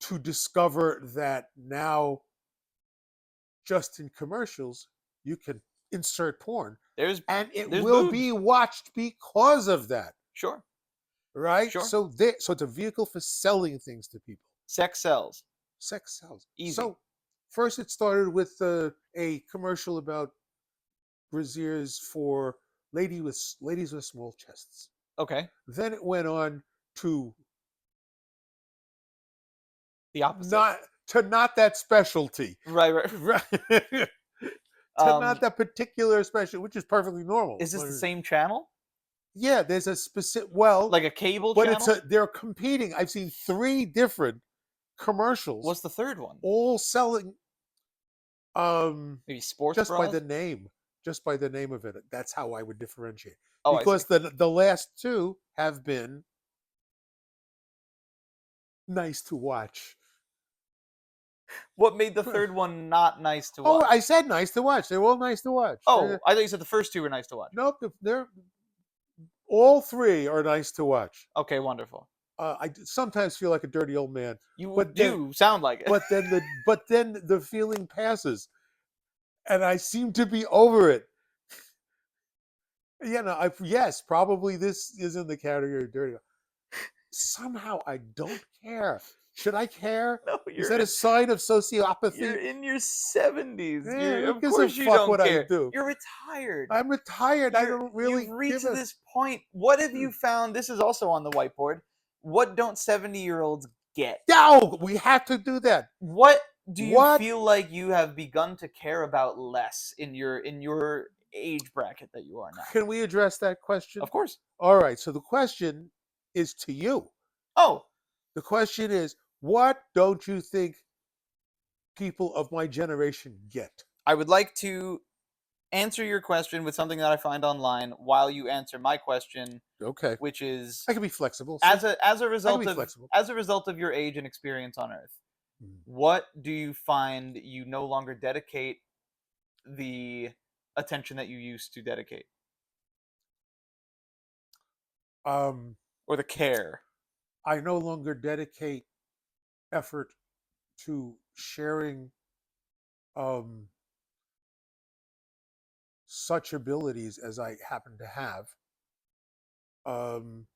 to discover that now just in commercials you can insert porn
There's
and it
there's
will
boobs.
be watched because of that,
Sure.
right?
Sure.
So it's a vehicle for selling things to people.
Sex sells.
Sex sells.
Easy.
So first it started with a commercial about brasiers for ladies with small chests.
Okay.
Then it went on to
The opposite.
not that specialty.
Right, right.
Right. To not
Um,
that particular special, which is perfectly normal.
is this the same channel?
Yeah, there's a specific
Like a cable
but
channel?
they're competing. I've seen 3 different commercials,
What's the third one?
all selling
Maybe sports
just by
bras?
the name, just by the name of it. That's how I would differentiate.
Oh, I see.
Because the last 2 have been nice to watch.
What made the third one not nice to
Oh,
watch?
I said nice to watch. They're all nice to watch.
Oh, I thought you said the first 2 were nice to watch.
Nope, they're all 3 are nice to watch.
Okay, wonderful.
I sometimes feel like a dirty old man,
You
but
do sound like it.
but then the feeling passes, and I seem to be over it. You know, yes, probably this is in the category of dirty. Somehow I don't care. Should I care?
No,
Is that a sign of
you're
sociopathy?
in your 70s.
Yeah, who
Of
gives a
course you
fuck
don't
what I
care.
do?
You're retired.
I'm retired. I
You're-
don't really
You've reached
give a.
this point. What have you found? This is also on the whiteboard. What don't 70-year-olds get?
No, we have to do that.
What do you
What?
feel like you have begun to care about less in your age bracket that you are now?
Can we address that question?
Of course.
All right. So the question is to you.
Oh,
The question is, what don't you think people of my generation get?
I would like to answer your question with something that I find online while you answer my question,
Okay.
which is
I can be flexible.
as a
I can
result
be
of
flexible.
your age and experience on Earth.
Mm.
What do you find you no longer dedicate the attention that you used to dedicate, or the care?
I no longer dedicate effort to sharing such abilities as I happen to have, um,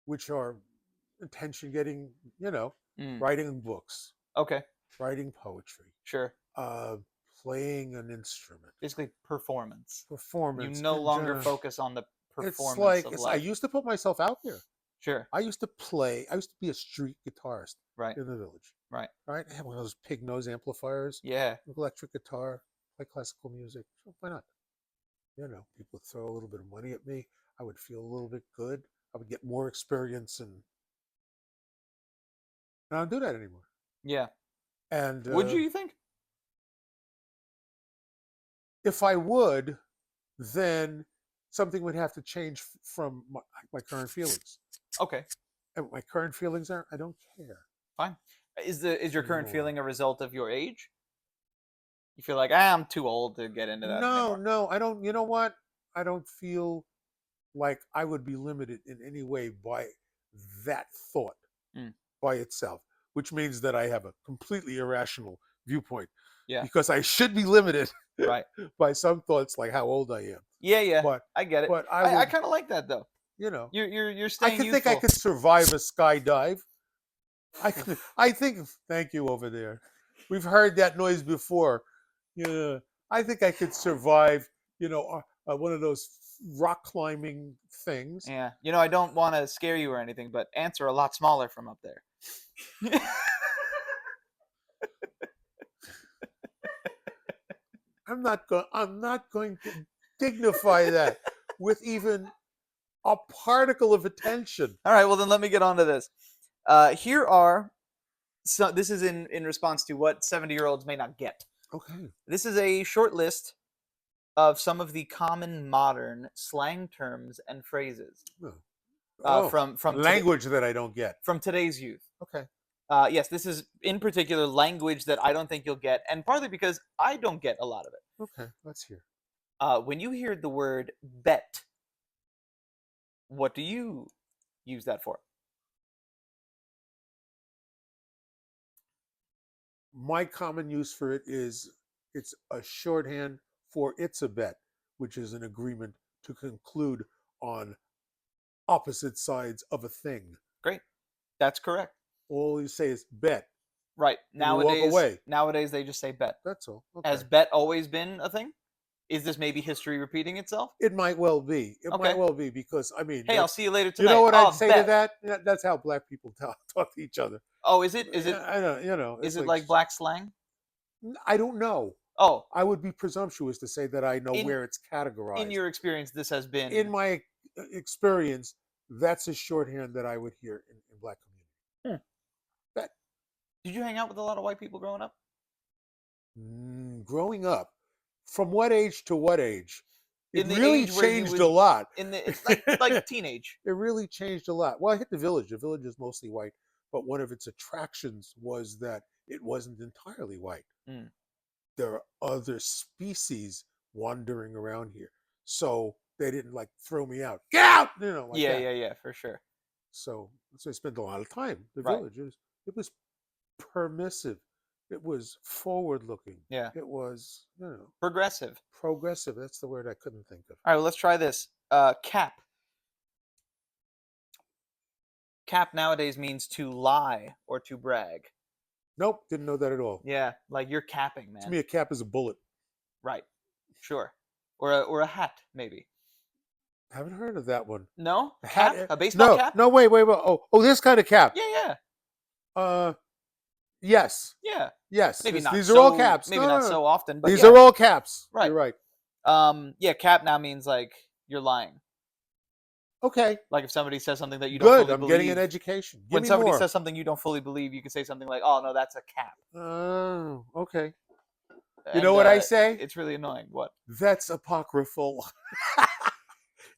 which are attention getting,
Mm.
writing books,
Okay.
writing poetry,
Sure.
uh, playing an instrument,
Basically, performance. You
performance
no
in
longer
general.
focus on the
It's
performance
like
of
I
life.
used to put myself out there.
Sure.
I used to play. I used to be a street guitarist
Right.
in the village.
Right.
Right. I had one of those pig nose amplifiers,
Yeah.
electric guitar, play classical music. So why not? People would throw a little bit of money at me. I would feel a little bit good. I would get more experience, and I don't do that anymore.
Yeah.
And
Would you think?
if I would, then something would have to change from my current feelings.
Okay.
And what my current feelings are, I don't care
Fine. Is your current
anymore.
feeling a result of your age? You feel like I'm too old to get into that
No,
anymore.
no, I don't. You know what? I don't feel like I would be limited in any way by that thought
Mm.
by itself, which means that I have a completely irrational viewpoint
Yeah.
because I should be limited
Right.
by some thoughts like how old I am.
Yeah. Yeah.
But
I get it.
but I
I
would,
kind of like that though.
you know,
You're
I
staying
could think I
youthful.
could survive a skydive. I think thank you over there. We've heard that noise before. Yeah. I think I could survive, one of those rock climbing things.
Yeah. I don't want to scare you or anything, but ants are a lot smaller from up there.
I'm not going to dignify that with even a particle of attention.
All right. Well, then let me get on to this. Here are so. This is in response to what 70-year-olds may not get.
Okay.
This is a short list of some of the common modern slang terms and phrases
Oh,
from
language that I don't get.
from today's youth.
Okay.
Yes, this is in particular language that I don't think you'll get, and partly because I don't get a lot of it.
Okay. Let's hear.
When you hear the word bet, what do you use that for?
My common use for it is it's a shorthand for it's a bet, which is an agreement to conclude on opposite sides of a thing.
Great, that's correct.
All you say is bet.
Right.
And you walk away.
Nowadays they just say bet.
That's all. Okay.
Has bet always been a thing? Is this maybe history repeating itself?
It might well be. It
Okay.
might well be because I mean,
Hey, I'll see you later tonight.
you know what
Oh,
I'd say
bet.
to that? Yeah, that's how black people talk to each other.
Oh, is it? Is it?
I don't.
Is it like black slang?
I don't know.
Oh,
I would be presumptuous to say that I know
In-
where it's categorized.
in your experience, this has been.
In my experience, that's a shorthand that I would hear in black community. Bet.
Did you hang out with a lot of white people growing up?
Growing up, from what age to what age? It
In the
really
age where you
changed
would-
a lot.
In the like teenage.
It really changed a lot. Well, I hit the village. The village is mostly white, but one of its attractions was that it wasn't entirely white.
Mm.
There are other species wandering around here, so they didn't like throw me out. Get out, like
Yeah,
that.
yeah, for sure.
So I spent a lot of time. The
Right.
village it was permissive. It was forward looking.
Yeah.
It was
Progressive.
progressive. That's the word I couldn't think of.
All right, well, let's try this. Cap. Cap nowadays means to lie or to brag.
Nope, didn't know that at all.
Yeah, like you're capping, man.
To me, a cap is a bullet.
Right. Sure. Or a hat, maybe.
Haven't heard of that one.
No?
A
Cap?
hat?
A baseball
No,
cap?
no, wait. Oh, this kind of cap.
Yeah, yeah.
Yes,
Yeah.
yes.
Maybe not.
These are all caps.
Maybe
No,
not
no, no.
so often, but
These
yeah.
are all caps.
Right.
You're right.
Yeah, cap now means like you're lying.
Okay.
Like if somebody says something that you don't
Good.
fully
I'm
believe.
getting an education. Give
When
me
somebody
more.
says something you don't fully believe, you can say something like, "Oh no, that's a cap."
Oh, okay. You
And,
know what I say?
It's really annoying. What?
That's apocryphal.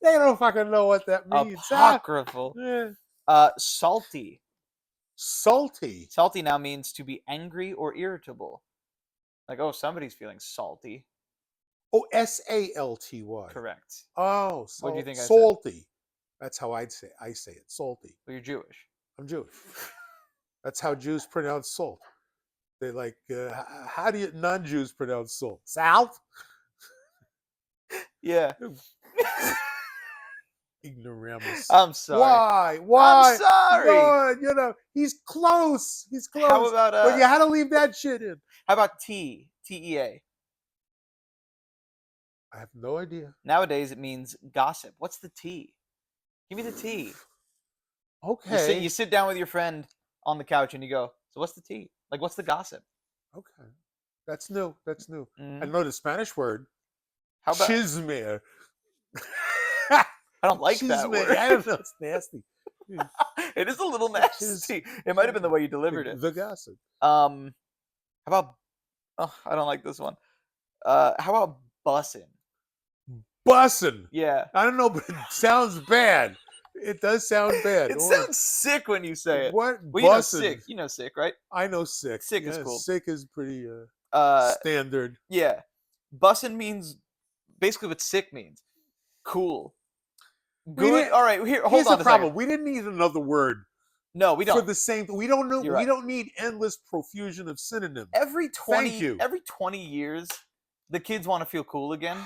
They don't fucking know what that means.
Apocryphal.
Yeah.
Salty.
Salty.
Salty now means to be angry or irritable. Like, oh, somebody's feeling salty.
Oh, salty.
Correct.
Oh,
What do you think I said?
salty. That's how I say it. Salty.
Well, you're Jewish.
I'm Jewish. That's how Jews pronounce salt. They like, how do you non-Jews pronounce salt? Salt?
Yeah.
Ignoramus.
I'm sorry. I'm
Why?
sorry.
No, he's close. He's
How
close.
about
But you had to leave that shit in.
how about TEA?
I have no idea.
Nowadays it means gossip. What's the T? Give me the T.
Okay.
You sit down with your friend on the couch and you go, so what's the T? Like, what's the gossip?
Okay. That's new. That's new. I
Mhm.
know the Spanish word.
How about
Chisme.
I don't like that
Chisme.
word.
I don't know. It's nasty.
It is a little
Chis,
nasty. It might have been the way you delivered it.
the gossip.
How about oh, I don't like this one. How about bussin'?
Bussin'.
Yeah.
I don't know, but it sounds bad. It does sound bad.
It sounds sick when you say it.
What
Well, you know
bussin'?
sick. You know sick, right?
I know sick.
Sick is
Yeah,
cool.
sick is pretty
Uh,
standard.
yeah. Bussin' means basically what sick means. Cool.
We
Good.
didn't.
All right. Here, hold
Here's
on
the
a second.
problem. We didn't need another word
No, we
for
don't.
the same. We don't know.
You're
We
right.
don't need endless profusion of synonyms.
Every 20
Thank you.
every 20 years, the kids want to feel cool again.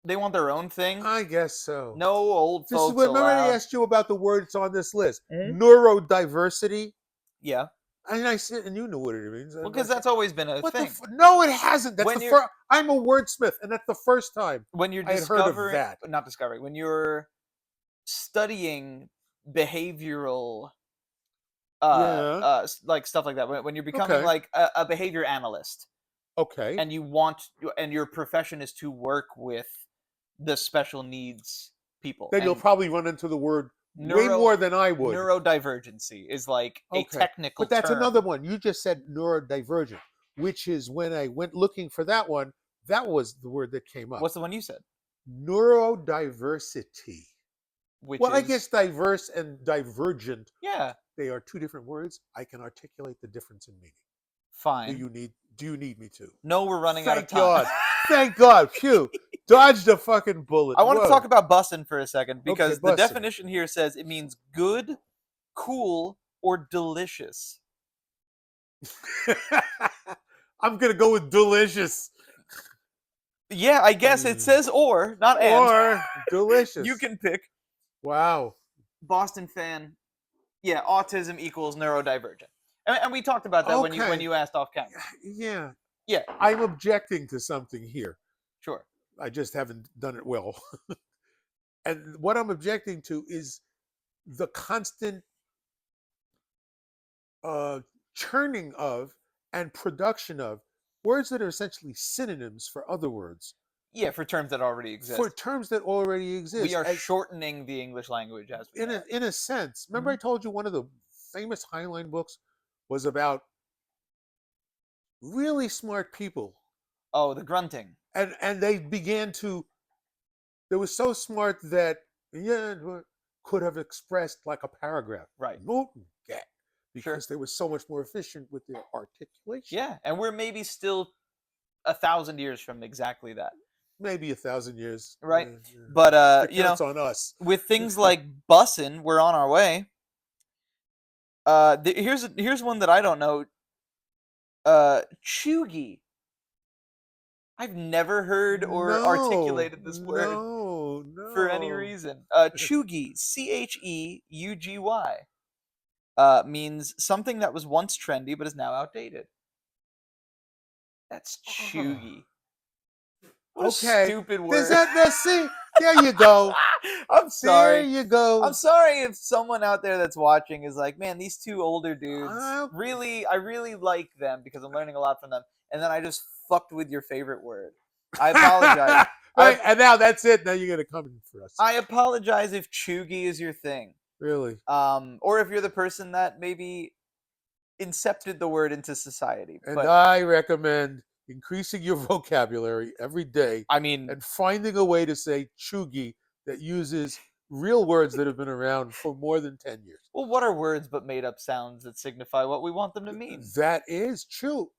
They want their own thing.
I guess so.
No old
This is
folks
what. Remember, I
allowed.
asked you about the words on this list.
Mhm.
Neurodiversity.
Yeah.
And I said, and you knew what it means.
Well, because that's always been a
What
thing.
no, it hasn't. That's
When
the
you're-
first. I'm a wordsmith, and that's the first time
When you're
I had heard of
discovering,
that.
not discovering, when you're studying behavioral, like stuff like that. When you're becoming
Okay.
like a behavior analyst,
Okay.
and your profession is to work with the special needs people.
Then you'll
and
probably run into the word way
neuro-
more than I would.
Neurodivergency is like a
Okay.
technical
But that's
term.
another one. You just said neurodivergent, which is when I went looking for that one, that was the word that came up.
What's the one you said?
Neurodiversity.
Which
Well,
is,
I guess diverse and divergent,
yeah,
they are two different words. I can articulate the difference in meaning.
fine.
Do you need me to?
No, we're running out of
Thank
time.
God. Thank God. Phew. Dodged a fucking bullet.
I want to
Whoa.
talk about bussin' for a second because
Okay,
the
bussin'.
definition here says it means good, cool, or delicious.
I'm gonna go with delicious.
Yeah, I guess it says or, not and.
Or delicious.
You can pick.
Wow.
Boston fan. Yeah, autism equals neurodivergent. And we talked about that when
Okay.
you asked off camera.
Yeah.
Yeah,
I'm objecting to something here.
sure.
I just haven't done it well. And what I'm objecting to is the constant churning of and production of words that are essentially synonyms for other words,
Yeah, for terms that already exist.
for terms that already exist.
We are shortening the English language as we go.
in a sense. Remember, I told you one of the famous Heinlein books was about really smart people,
Oh, the grunting.
and they began to. They were so smart that could have expressed like a paragraph.
Right.
Because
Sure.
they were so much more efficient with their articulation.
Yeah, and we're maybe still 1,000 years from exactly that.
Maybe 1,000 years.
Right.
Yeah.
But
It counts on us.
with things like bussin', we're on our way. Here's one that I don't know. Cheugy. I've never heard or articulated this word for any reason. Cheugy, Cheugy, means something that was once trendy but is now outdated. That's cheugy. What a stupid word.
See, there you go.
I'm sorry.
There you go.
I'm sorry if someone out there that's watching is like, man, these two older dudes, I really like them because I'm learning a lot from them. And then I just fucked with your favorite word. I apologize.
Right, and now that's it. Now you're gonna come in for us.
I apologize if cheugy is your thing.
Really?
Or if you're the person that maybe incepted the word into society.
And
but
I recommend increasing your vocabulary every day.
I mean,
and finding a way to say cheugy that uses real words that have been around for more than 10 years.
well, what are words but made up sounds that signify what we want them to mean?
That is true.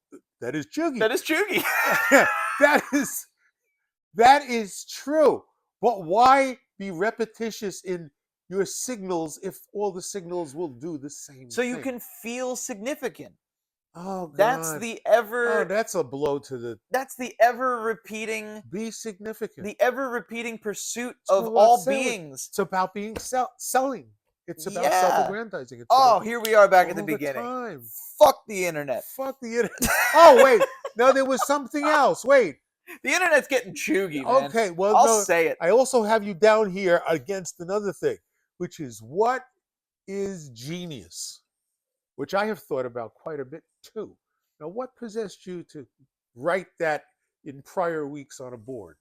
That is cheugy.
That is cheugy.
that is true. But why be repetitious in your signals if all the signals will do the same
So
thing?
you can feel significant.
Oh
That's
God.
the
Oh,
ever
that's a blow to the.
that's the ever repeating
Be significant.
pursuit
It's
of
all about
all
selling.
beings.
It's about being selling. It's about
Yeah.
self-aggrandizing. It's
Oh,
about
here we are back at the
all the
beginning.
time.
Fuck the internet.
Fuck the internet. Oh wait, no, there was something else. Wait.
The internet's getting chuggy, man.
Okay, well,
I'll
no,
say it.
I also have you down here against another thing, which is what is genius, which I have thought about quite a bit too. Now, what possessed you to write that in prior weeks on a board?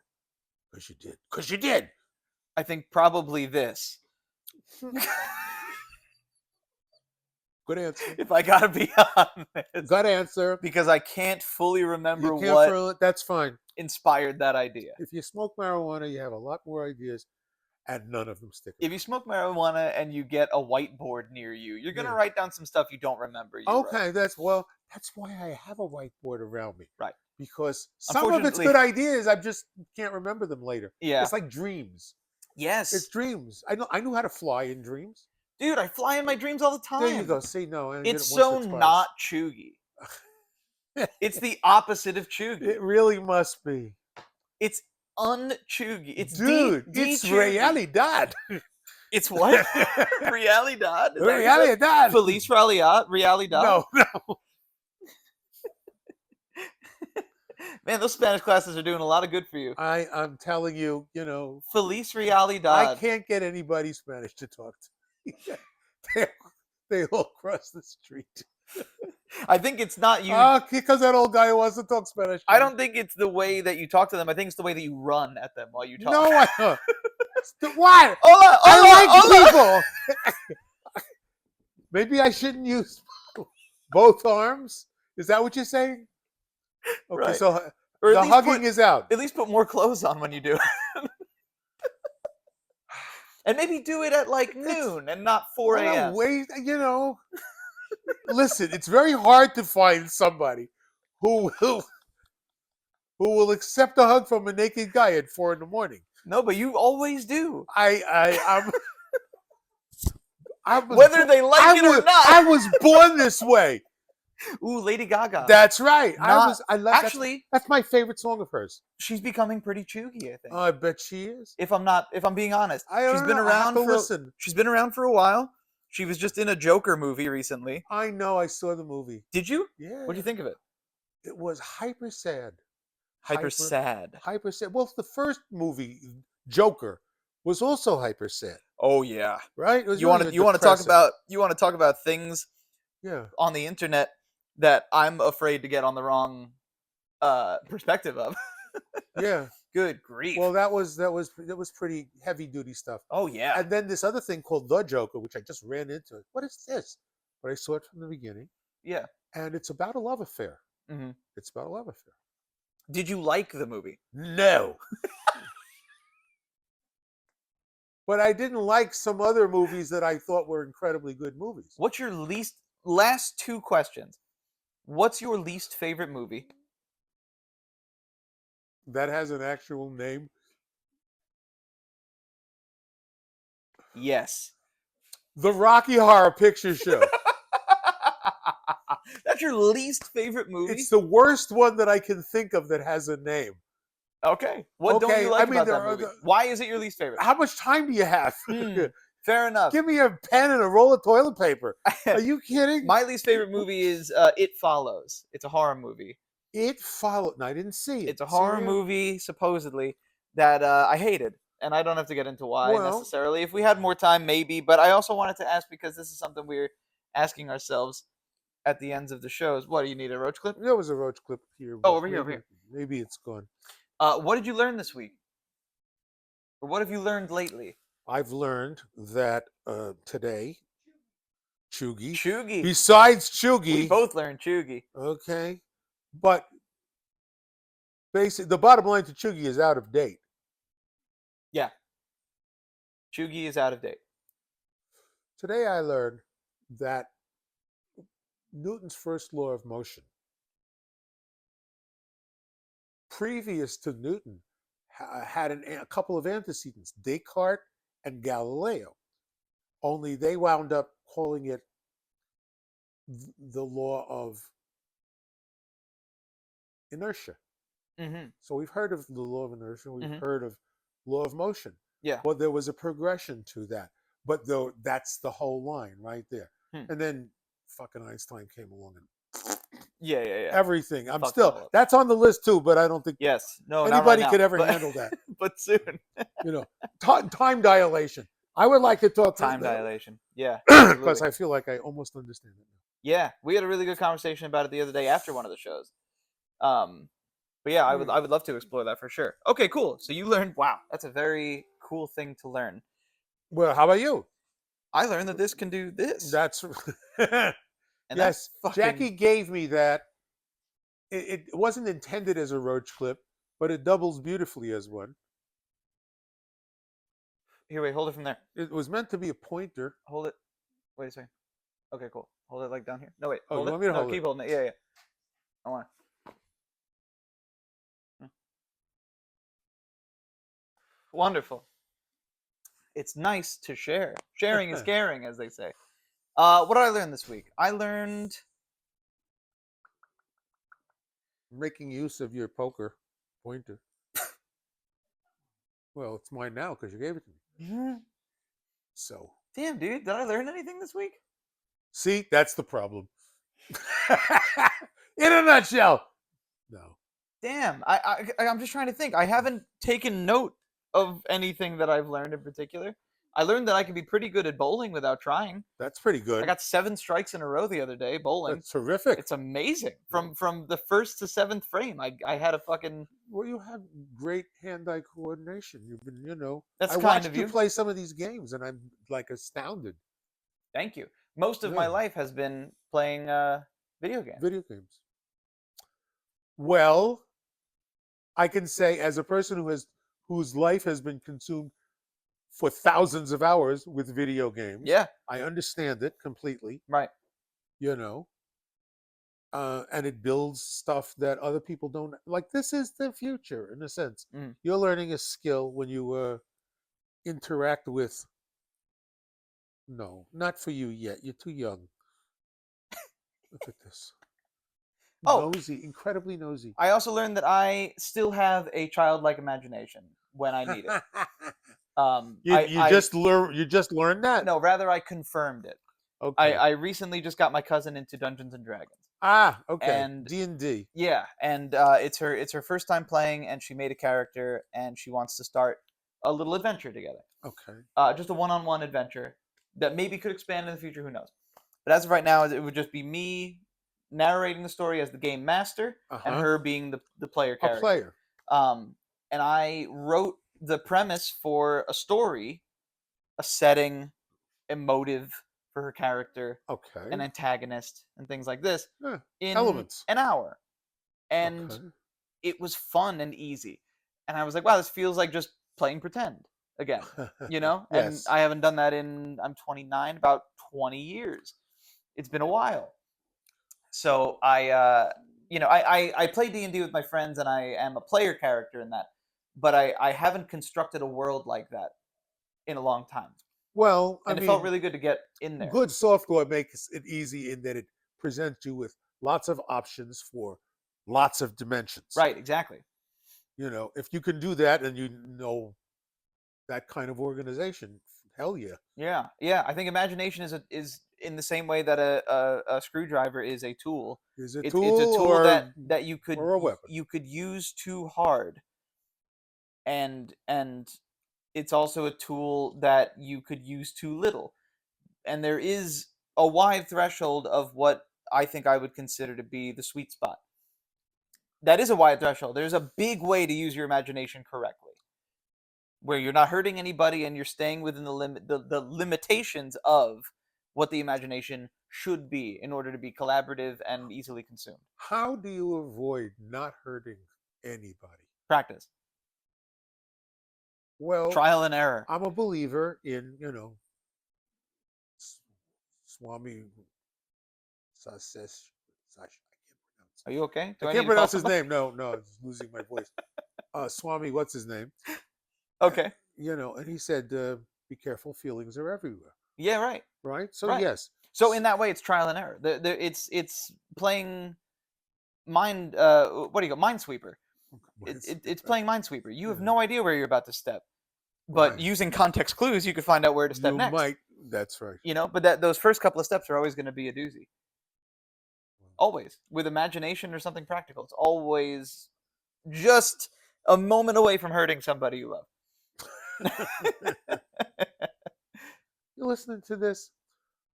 Because you did. Because you did.
I think probably this.
Good answer.
If I gotta be honest.
Good answer.
Because I can't fully remember
You can't
what
feel it. That's fine.
inspired that idea.
If you smoke marijuana, you have a lot more ideas, and none of them stick.
If you smoke marijuana and you get a whiteboard near you, you're gonna write down some stuff you don't remember.
Okay, that's why I have a whiteboard around me.
Right.
Because some of it's good ideas, I just can't remember them later.
Yeah.
It's like dreams.
Yes.
It's dreams. I knew how to fly in dreams.
Dude, I fly in my dreams all the time.
There you go. See, no,
it's so not chuggy. It's the opposite of chuggy.
It really must be.
It's unchuggy. It's
dude. It's realidad.
It's what? Realidad?
Realidad.
Feliz realidad?
No.
Man, those Spanish classes are doing a lot of good for you.
I'm telling you,
Feliz realidad.
I can't get anybody Spanish to talk to me. They all cross the street.
I think it's not you.
Because that old guy wants to talk Spanish.
I don't think it's the way that you talk to them. I think it's the way that you run at them while you talk.
No, I don't. What?
Hola,
I like people. Maybe I shouldn't use both arms. Is that what you're saying? Okay,
right.
So the hugging is out.
At least put more clothes on when you do it. And maybe do it at like noon and not 4 a.m.
Wait, listen, it's very hard to find somebody who will accept a hug from a naked guy at 4 a.m.
No, but you always do.
I'm
whether they like it or not.
I was born this way.
Ooh, Lady Gaga.
That's right. Actually, that's my favorite song of hers.
She's becoming pretty chuggy, I think.
I bet she is.
If I'm being honest,
she's been
around for a while. She was just in a Joker movie recently.
I know. I saw the movie.
Did you?
Yeah.
What did you think of it?
It was hyper sad.
Hyper sad.
Hyper sad. Well, the first movie, Joker, was also hyper sad.
Oh yeah.
Right?
You want to talk about things on the internet that I'm afraid to get on the wrong perspective of.
Yeah.
Good grief.
Well, that was pretty heavy duty stuff.
Oh yeah.
And then this other thing called The Joker, which I just ran into. What is this? But I saw it from the beginning.
Yeah.
And it's about a love affair.
Mm-hmm.
It's about a love affair.
Did you like the movie?
No. But I didn't like some other movies that I thought were incredibly good movies.
What's your last two questions? What's your least favorite movie?
That has an actual name?
Yes.
The Rocky Horror Picture Show.
That's your least favorite movie?
It's the worst one that I can think of that has a name.
Okay. What don't you like about that movie? Why is it your least favorite?
How much time do you have?
Fair enough.
Give me a pen and a roll of toilet paper. Are you kidding?
My least favorite movie is It Follows. It's a horror movie.
It Follows. No, I didn't see it.
It's a horror movie, supposedly, that I hated. And I don't have to get into why necessarily. If we had more time, maybe. But I also wanted to ask, because this is something we're asking ourselves at the ends of the shows. What, do you need a roach clip?
There was a roach clip here.
Oh, over here.
Maybe it's gone.
What did you learn this week? Or what have you learned lately?
I've learned that today,
Cheugy.
Besides Cheugy.
We both learned Cheugy.
Okay. But basically, the bottom line to Cheugy is out of date.
Yeah. Cheugy is out of date.
Today I learned that Newton's first law of motion, previous to Newton, had a couple of antecedents, Descartes and Galileo. Only they wound up calling it the law of inertia.
Mm-hmm.
So we've heard of the law of inertia. We've
Mm-hmm.
heard of law of motion.
Yeah.
Well, there was a progression to that, but though that's the whole line right there.
Hmm.
And then fucking Einstein came along and
Yeah, yeah, yeah.
everything. I'm
Fucked it
still
all up.
that's on the list too, but I don't think
Yes. No, not right
anybody
now.
could ever
But
handle that.
but soon.
You know, time dilation. I would like to talk
Time dilation. Yeah,
because
absolutely.
I feel like I almost understand it now.
Yeah, we had a really good conversation about it the other day after one of the shows. But yeah, I would love to explore that for sure. Okay, cool. So you learned. Wow, that's a very cool thing to learn.
Well, how about you?
I learned that this can do this,
That's
and that's
yes.
fucking.
Jackie gave me that. It wasn't intended as a roach clip, but it doubles beautifully as one.
Here, wait, hold it from there.
It was meant to be a pointer.
Hold it. Wait a second. Okay, cool. Hold it like down here. No, wait,
Oh,
hold
you
it.
want me to
No,
hold it?
keep holding it. Yeah, yeah. I want. Wonderful. It's nice to share. Sharing is caring, as they say. What did I learn this week? I learned.
Making use of your poker pointer. Well, it's mine now because you gave it to me. So,
Damn, dude, did I learn anything this week?
see, that's the problem. In a nutshell. No.
Damn, I'm just trying to think. I haven't taken note of anything that I've learned in particular. I learned that I can be pretty good at bowling without trying.
That's pretty
I
good.
got 7 strikes in a row the other day bowling.
That's terrific.
It's amazing. From the first to 7th frame, I had a fucking.
Well, you have great hand-eye coordination. You've been,
That's
I
kind
watched
of
you
you.
play some of these games, and I'm like astounded.
Thank you. Most of my
Yeah.
life has been playing video games.
Video games. Well, I can say as a person whose life has been consumed for thousands of hours with video games,
Yeah,
I understand it completely.
right.
You know, and it builds stuff that other people don't like. This is the future, in a sense.
Mm.
You're learning a skill when you interact with. No, not for you yet. You're too young. Look at this.
Oh,
Nosy, incredibly nosy.
I also learned that I still have a childlike imagination when I need it.
You just learned that.
No, rather I confirmed it.
Okay.
I recently just got my cousin into Dungeons and Dragons.
Okay.
And
D&D.
yeah, and it's her first time playing, and she made a character, and she wants to start a little adventure together.
Okay.
Just a one-on-one adventure that maybe could expand in the future. Who knows? But as of right now, it would just be me narrating the story as the game master, and her being the player character.
A player.
And I wrote the premise for a story, a setting, a motive for her character,
Okay.
an antagonist, and things like this in
Elements.
an hour. And it was fun and easy. And I was like, wow, this feels like just playing pretend again, you know?
Yes.
And I haven't done that I'm 29, about 20 years. It's been a while. So I play D&D with my friends, and I am a player character in that. But I haven't constructed a world like that in a long time.
Well,
and it felt really good to get in there.
Good software makes it easy in that it presents you with lots of options for lots of dimensions.
Right, exactly.
If you can do that and you know that kind of organization, hell yeah.
Yeah. I think imagination is in the same way that a screwdriver is a tool.
Is a
It's
tool,
a tool
or,
that you could
or a weapon.
you could use too hard, and it's also a tool that you could use too little. And there is a wide threshold of what I think I would consider to be the sweet spot. That is a wide threshold. There's a big way to use your imagination correctly, where you're not hurting anybody and you're staying within the limitations of what the imagination should be in order to be collaborative and easily consumed.
How do you avoid not hurting anybody?
Practice.
Well,
trial and error.
I'm a believer in, Swami Sasesh.
Are you okay?
I can't pronounce his name. No, I'm losing my voice. Swami, what's his name?
Okay.
And he said, be careful, feelings are everywhere.
Yeah, right.
Right? So,
right.
yes.
So in that way, it's trial and error. It's playing Minesweeper. It's playing Minesweeper. You have
Yeah.
no idea where you're about to step, but
Right.
using context clues, you could find out where to step
You
next.
might. That's right.
But those first couple of steps are always going to be a doozy. Always with imagination or something practical. It's always just a moment away from hurting somebody you love.
You're listening to this.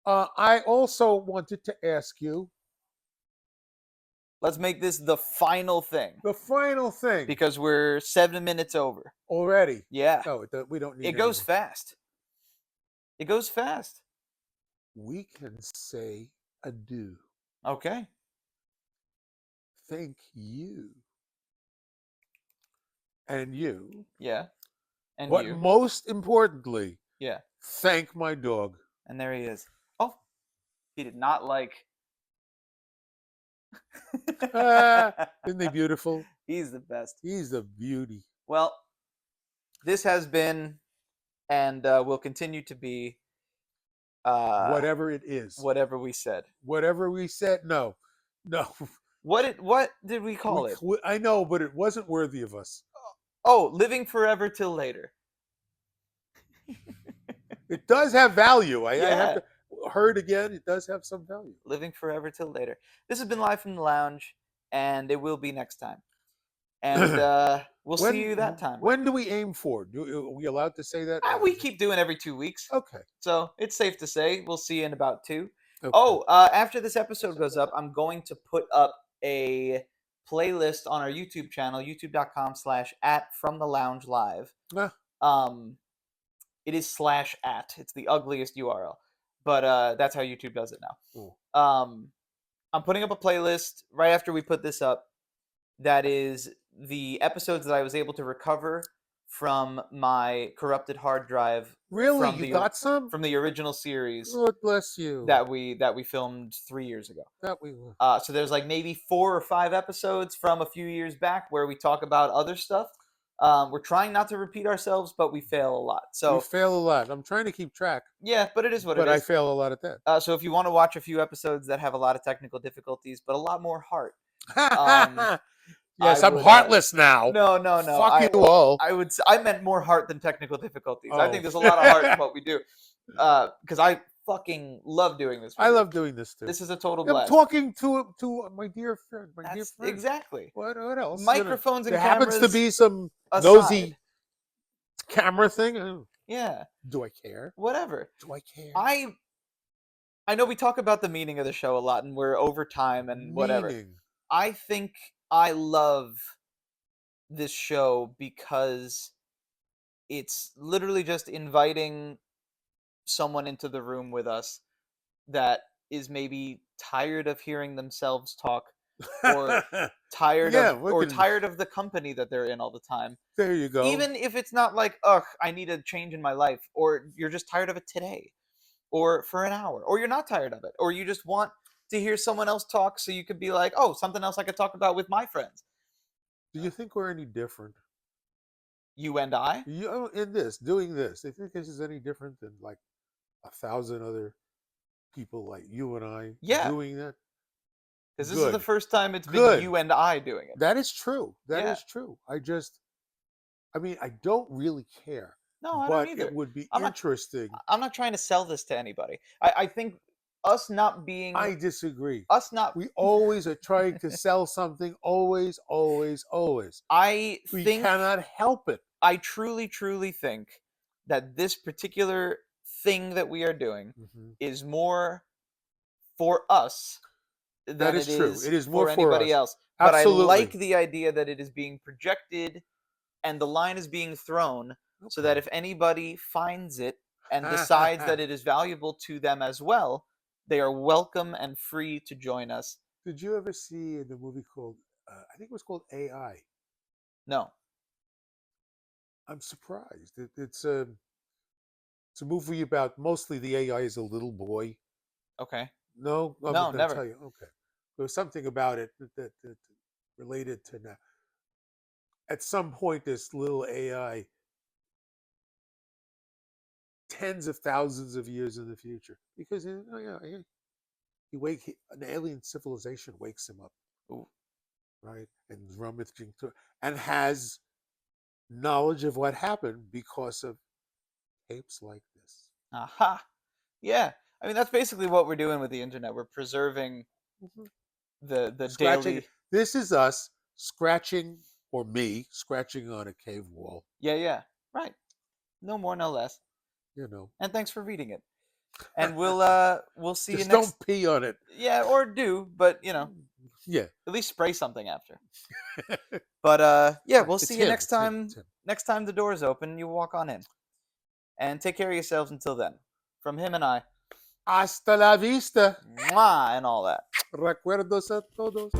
I also wanted to ask you
Let's make this the final thing
the final thing
because we're 7 minutes over.
already.
Yeah,
No, we don't need
it goes
any more.
fast. It goes fast.
We can say adieu.
Okay.
Thank you. And you.
Yeah. And
But
you.
most importantly,
Yeah.
thank my dog.
And there he is. Oh, he did not like.
Isn't he beautiful?
He's the best.
He's a beauty.
Well, this has been and will continue to be
Whatever it is.
whatever we said.
Whatever we said. No.
What did we call it?
I know, but it wasn't worthy of us.
Oh, living forever till later.
It does have value. I
Yeah.
have to heard again. It does have some value.
Living forever till later. This has been Live from the Lounge, and it will be next time. And we'll see you that time.
When do we aim for? Are we allowed to say that?
We keep doing every 2 weeks.
Okay.
So it's safe to say we'll see you in about 2.
Okay.
Oh, after this episode goes up, I'm going to put up a playlist on our YouTube channel, youtube.com/@FromTheLoungeLive. It is /@. It's the ugliest URL, but that's how YouTube does it now. I'm putting up a playlist right after we put this up. That is the episodes that I was able to recover from my corrupted hard drive.
Really, you got some
from the original series.
God bless you.
That we filmed 3 years ago.
That we.
So there's like maybe 4 or 5 episodes from a few years back where we talk about other stuff. We're trying not to repeat ourselves, but we fail a lot. So
we fail a lot. I'm trying to keep track.
Yeah, but it is what
it is.
But
I fail a lot at that.
So if you want to watch a few episodes that have a lot of technical difficulties, but a lot more heart.
Yes, I'm heartless now.
No.
Fuck you all.
I meant more heart than technical difficulties. I think there's a lot of heart in what we do. Because I fucking love doing this.
I love doing this too.
This is a total blast.
I'm talking to my dear friend.
Exactly.
What else?
Microphones and
there
cameras.
There happens to be some
aside.
nosy camera thing.
Yeah.
Do I care?
Whatever.
Do I care?
I know we talk about the meaning of the show a lot, and we're over time and whatever. I think I love this show because it's literally just inviting someone into the room with us that is maybe tired of hearing themselves talk or tired of the company that they're in all the time.
There you go.
Even if it's not like, ugh, I need a change in my life, or you're just tired of it today, or for an hour, or you're not tired of it, or you just want to hear someone else talk so you could be like, oh, something else I could talk about with my friends.
Do you think we're any different?
You and I?
In doing this. Do you think this is any different than like 1,000 other people like you and I doing that?
Because this is the first time it's been you and I doing it.
That is true. That is true. I don't really care.
No, I don't either.
It would be interesting.
I'm not trying to sell this to anybody. I think us not being...
I disagree. We always are trying to sell something. Always. We cannot help it.
I truly, truly think that this particular thing that we are doing is more for us than it is
more
for anybody else.
Absolutely.
But I like the idea that it is being projected and the line is being thrown so that if anybody finds it and decides that it is valuable to them as well, they are welcome and free to join us.
Did you ever see the movie called, I think it was called AI?
No.
I'm surprised. It's a movie about mostly the AI is a little boy.
Okay.
No,
no, never.
Tell you. Okay, there was something about it that related to now. At some point, this little AI, tens of thousands of years in the future, because an alien civilization wakes him up.
Ooh.
right, and rummaging through, and has knowledge of what happened because of tapes like this.
Aha. Yeah. I mean, that's basically what we're doing with the internet. We're preserving
Mhm.
the
Scratching.
daily.
This is us scratching, or me scratching on a cave wall.
Yeah, yeah. Right. No more, no less.
You know.
And thanks for reading it. And we'll see you
Just don't
next.
pee on it.
Yeah, or do, but
Yeah.
at least spray something after. But yeah, we'll
It's
see you
him.
next
It's him.
time.
It's him.
Next time the door's open, you walk on in. And take care of yourselves until then. From him and I,
Hasta la vista.
mwah, and all that.
Recuerdos a todos.